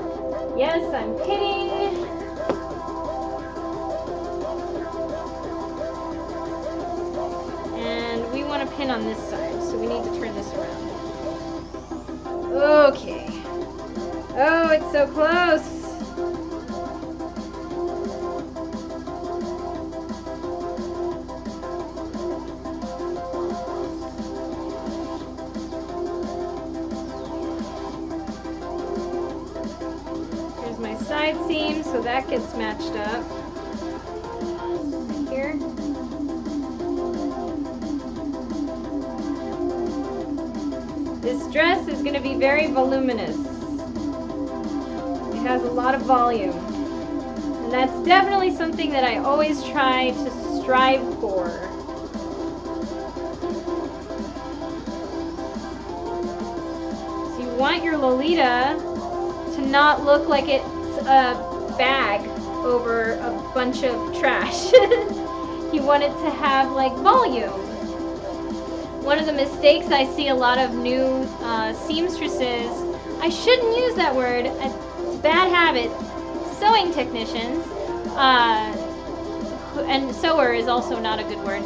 Yes, I'm pinning. And we want to pin on this side, so we need to turn this around. Okay. Oh, it's so close. Here's my side seam, so that gets matched up. Here. This dress is going to be very voluminous. It has a lot of volume. And that's definitely something that I always try to strive for. So you want your Lolita to not look like it's a bag over a bunch of trash. You want it to have like volume. One of the mistakes I see a lot of new seamstresses, I shouldn't use that word, it's a bad habit, sewing technicians, and sewer is also not a good word,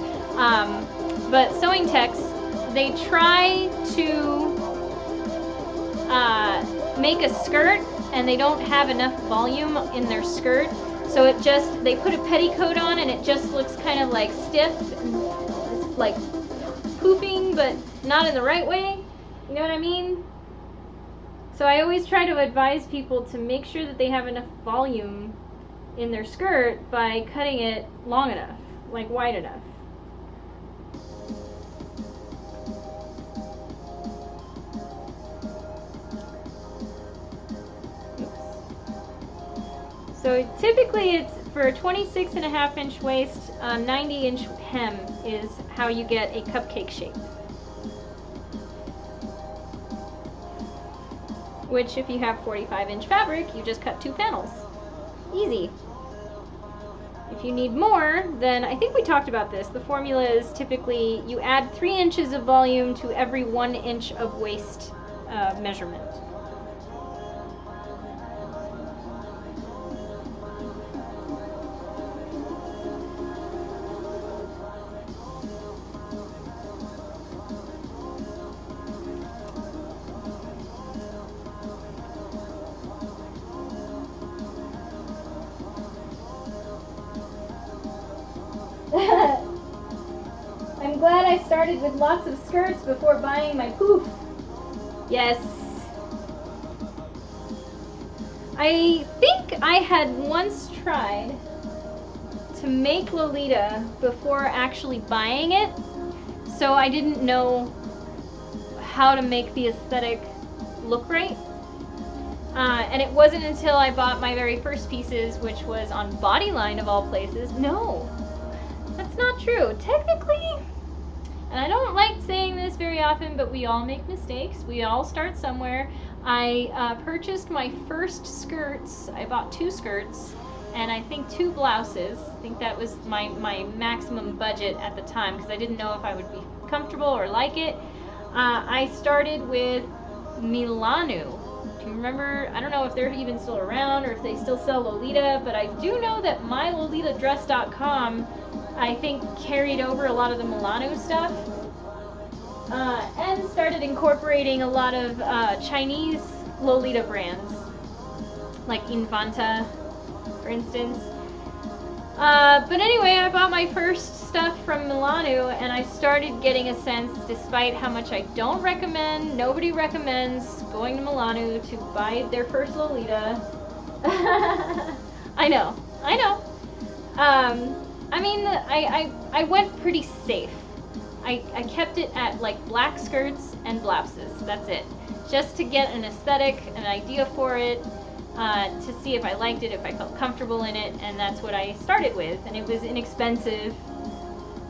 but sewing techs, they try to make a skirt and they don't have enough volume in their skirt, So it just, they put a petticoat on and it just looks kind of like stiff and like pooping, but not in the right way. You know what I mean? So I always try to advise people to make sure that they have enough volume in their skirt by cutting it long enough, like wide enough. So typically it's for a 26.5-inch waist, 90-inch hem is how you get a cupcake shape. Which if you have 45-inch fabric, you just cut 2 panels. Easy. If you need more, then I think we talked about this. The formula is typically you add 3 inches of volume to every 1 inch of waist measurement. I'm glad I started with lots of skirts before buying my poof. Yes. I think I had once tried to make Lolita before actually buying it, so I didn't know how to make the aesthetic look right. And it wasn't until I bought my very first pieces, which was on Bodyline of all places. No, that's not true. Technically, and I don't like saying this very often, but we all make mistakes. We all start somewhere. I purchased my first skirts. I bought 2 skirts and I think 2 blouses. I think that was my maximum budget at the time because I didn't know if I would be comfortable or like it. I started with Milano. Do you remember? I don't know if they're even still around or if they still sell Lolita, but I do know that mylolitadress.com I think carried over a lot of the Milano stuff and started incorporating a lot of Chinese Lolita brands like Infanta, for instance. But anyway, I bought my first stuff from Milano and I started getting a sense, despite how much I don't recommend, nobody recommends going to Milano to buy their first Lolita. I know. I mean, I went pretty safe. I kept it at like black skirts and blouses. That's it. Just to get an aesthetic, an idea for it, to see if I liked it, if I felt comfortable in it, and that's what I started with. And it was inexpensive.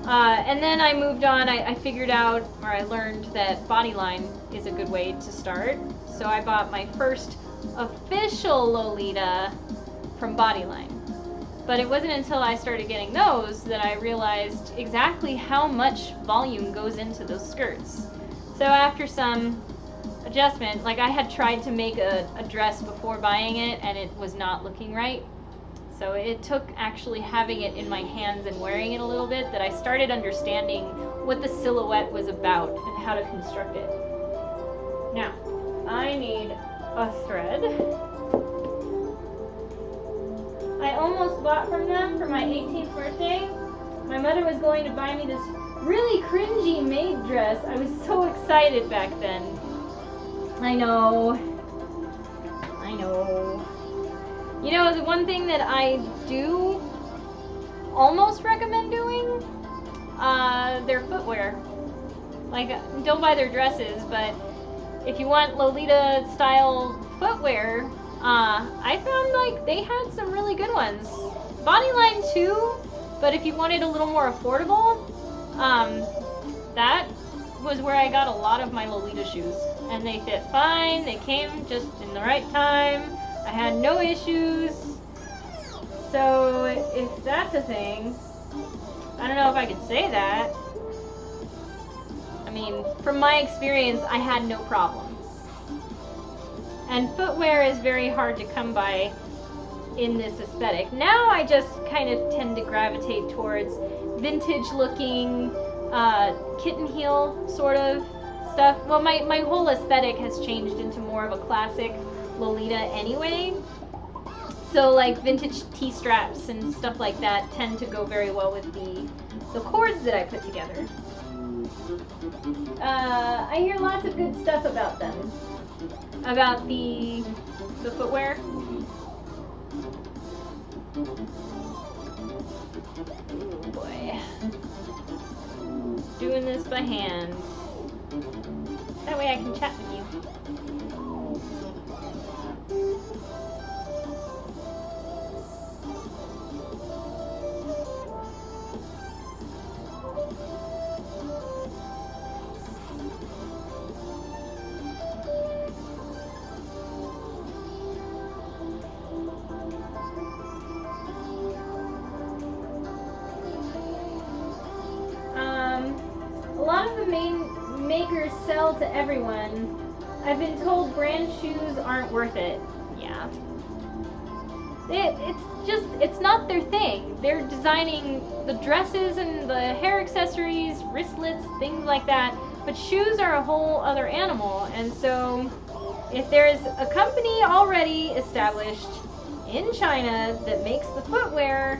And then I moved on. I figured out, or I learned that Bodyline is a good way to start. So I bought my first official Lolita from Bodyline. But it wasn't until I started getting those that I realized exactly how much volume goes into those skirts. So after some adjustment, like I had tried to make a dress before buying it and it was not looking right. So it took actually having it in my hands and wearing it a little bit that I started understanding what the silhouette was about and how to construct it. Now, I need a thread. I almost bought from them for my 18th birthday. My mother was going to buy me this really cringy maid dress. I was so excited back then. I know. You know, the one thing that I do almost recommend doing, their footwear. Like, don't buy their dresses, but if you want Lolita style footwear, I found like they had some really good ones. Bodyline too, but if you wanted a little more affordable, that was where I got a lot of my Lolita shoes. And they fit fine, they came just in the right time, I had no issues. So if that's a thing, I don't know if I could say that. I mean, from my experience, I had no problems. And footwear is very hard to come by in this aesthetic. Now I just kind of tend to gravitate towards vintage looking, kitten heel sort of stuff. Well, my whole aesthetic has changed into more of a classic Lolita anyway. So like vintage T-straps and stuff like that tend to go very well with the cords that I put together. I hear lots of good stuff about them. About the footwear. Oh boy. Doing this by hand. That way I can chat with you. A lot of the main makers sell to everyone. I've been told brand shoes aren't worth it. Yeah. It's not their thing. They're designing the dresses and the hair accessories, wristlets, things like that. But shoes are a whole other animal. And so if there's a company already established in China that makes the footwear,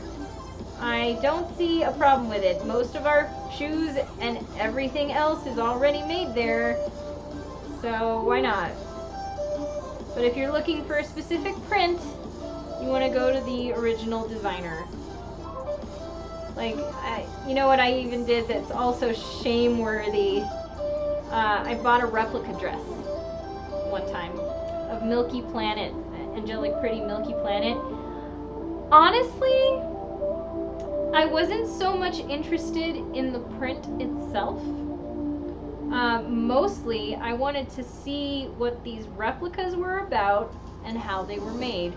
I don't see a problem with it. Most of our shoes and everything else is already made there, so why not? But if you're looking for a specific print, you want to go to the original designer. Like, you know what I even did that's also shame-worthy? I bought a replica dress one time of Milky Planet, Angelic Pretty Milky Planet. Honestly, I wasn't so much interested in the print itself. Mostly, I wanted to see what these replicas were about and how they were made.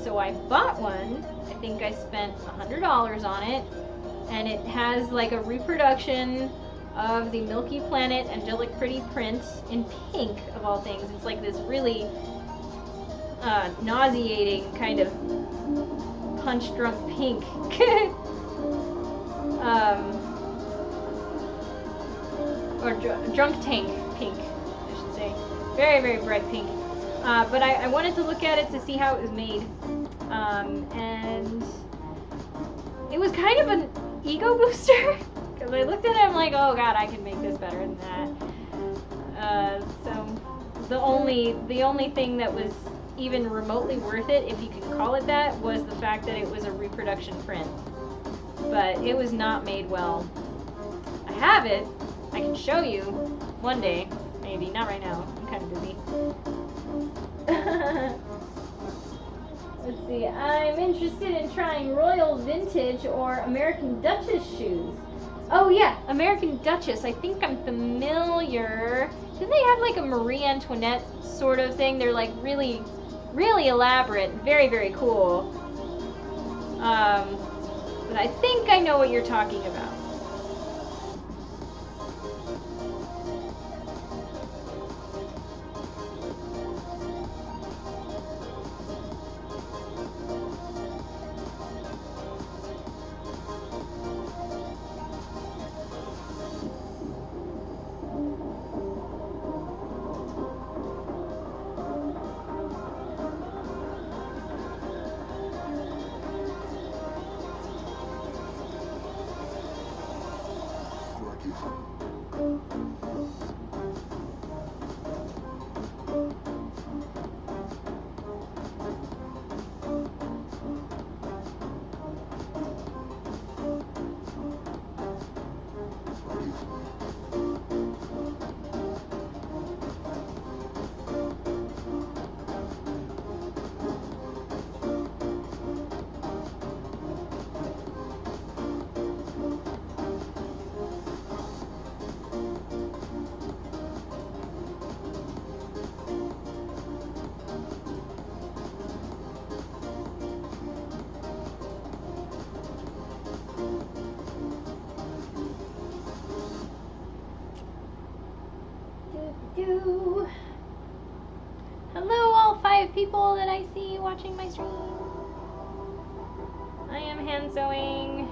So I bought one. I think I spent $100 on it. And it has like a reproduction of the Milky Planet Angelic Pretty print in pink, of all things. It's like this really nauseating kind of punch-drunk pink. Or drunk tank pink, I should say. Very, very bright pink. But I wanted to look at it to see how it was made. And it was kind of an ego booster. Because I looked at it and I'm like, oh god, I can make this better than that. So the only thing that was even remotely worth it, if you can call it that, was the fact that it was a reproduction print. But it was not made well. I have it. I can show you one day. Maybe. Not right now. I'm kind of busy. Let's see. I'm interested in trying Royal Vintage or American Duchess shoes. Oh yeah, American Duchess. I think I'm familiar. Didn't they have like a Marie Antoinette sort of thing? They're like really, really elaborate. Very, very cool. But I think I know what you're talking about. Hello, all 5 people that I see watching my stream. I am hand sewing.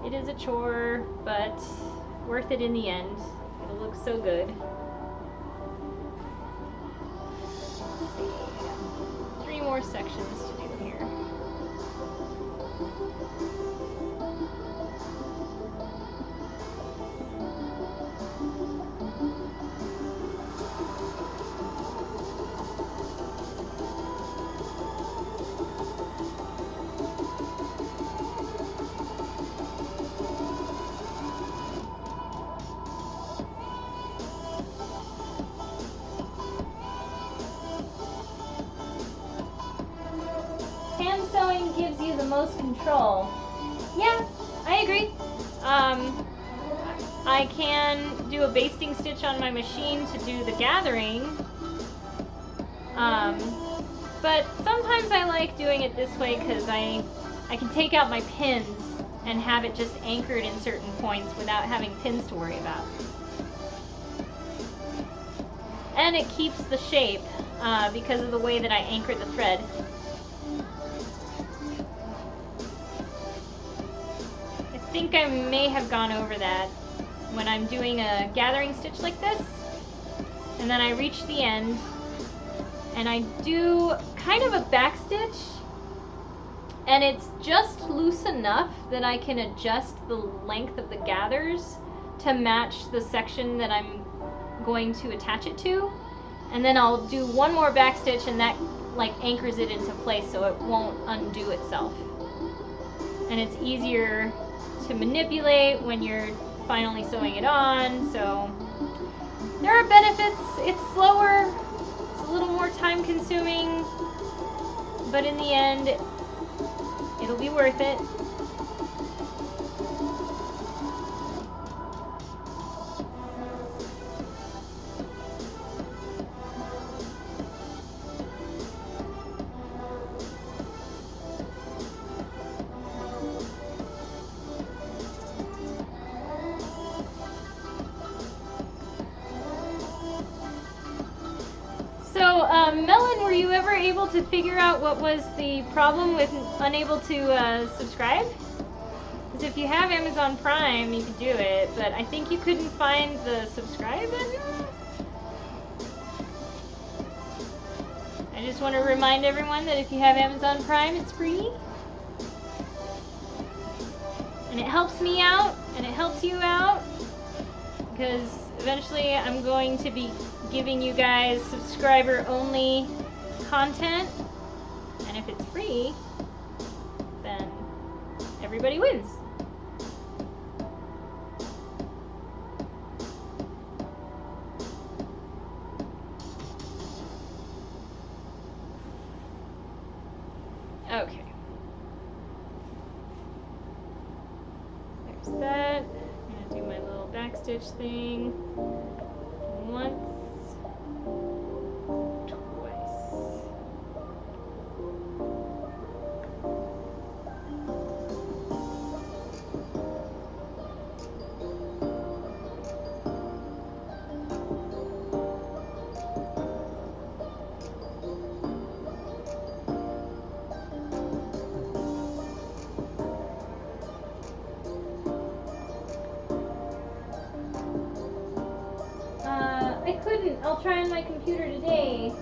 It is a chore, but worth it in the end. It'll look so good. Let's see. 3 more sections to do. most control. Yeah, I agree. I can do a basting stitch on my machine to do the gathering. But sometimes I like doing it this way because I can take out my pins and have it just anchored in certain points without having pins to worry about. And it keeps the shape because of the way that I anchor the thread. I think I may have gone over that when I'm doing a gathering stitch like this, and then I reach the end and I do kind of a back stitch, and it's just loose enough that I can adjust the length of the gathers to match the section that I'm going to attach it to, and then I'll do one more back stitch, and that like anchors it into place so it won't undo itself. And it's easier to manipulate when you're finally sewing it on, so there are benefits. It's slower, it's a little more time consuming, but in the end, it'll be worth it. Melon, were you ever able to figure out what was the problem with unable to subscribe? Because if you have Amazon Prime, you could do it, but I think you couldn't find the subscribe button. I just want to remind everyone that if you have Amazon Prime, it's free. And it helps me out, and it helps you out, because eventually I'm going to be giving you guys subscriber-only content, and if it's free, then everybody wins. Okay. There's that. I'm gonna do my little backstitch thing once. I'll try on my computer today.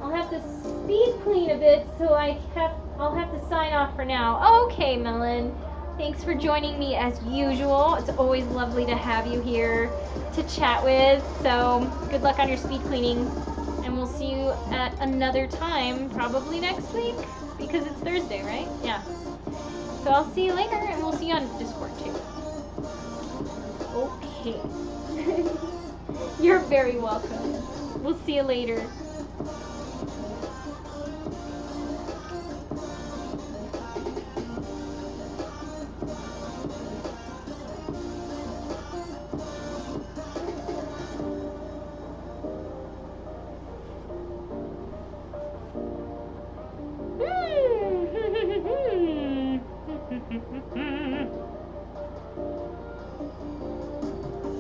I'll have to speed clean a bit, so I'll have to sign off for now. Okay, Melon. Thanks for joining me as usual. It's always lovely to have you here to chat with. So good luck on your speed cleaning, and we'll see you at another time, probably next week, because it's Thursday, right? Yeah. So I'll see you later, and we'll see you on Discord too. Okay. You're very welcome. We'll see you later.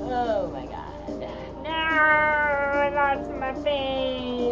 Oh my god. No, I lost my face.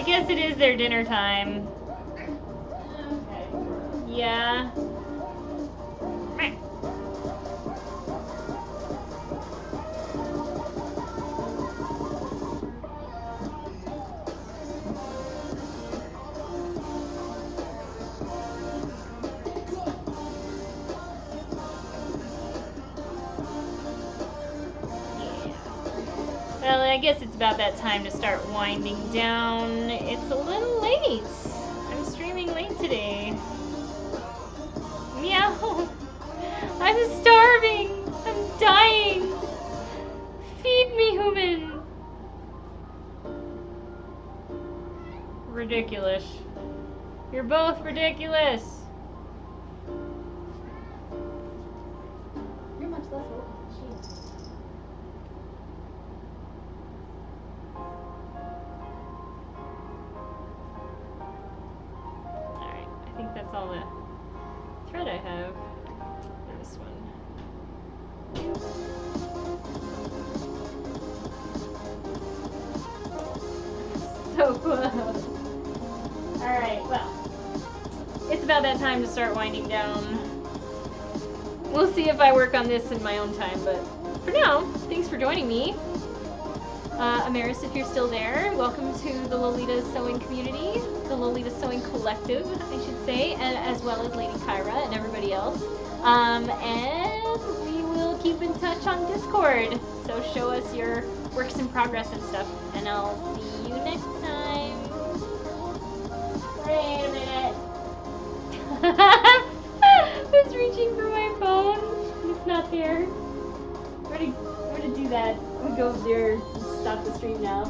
I guess it is their dinner time. Okay. Yeah. Well, I guess it's about that time to start winding down. It's a little late. I'm streaming late today. Meow. I'm starving. I'm dying. Feed me, human. Ridiculous. You're both ridiculous. You're much less vocal than she is. Alright, I think that's all the thread I have for this one. So close. Alright, well, it's about that time to start winding down. We'll see if I work on this in my own time, but for now, thanks for joining me. Amaris, if you're still there, welcome to the Lolita Sewing community, the Lolita Sewing collective, I should say, and as well as Lady Kyra and everybody else. And we will keep in touch on Discord, so show us your works in progress and stuff, and I'll see you next time. Wait a minute. I was reaching for my phone. It's not there. Where to do that? I'm gonna go over there and stop the stream now.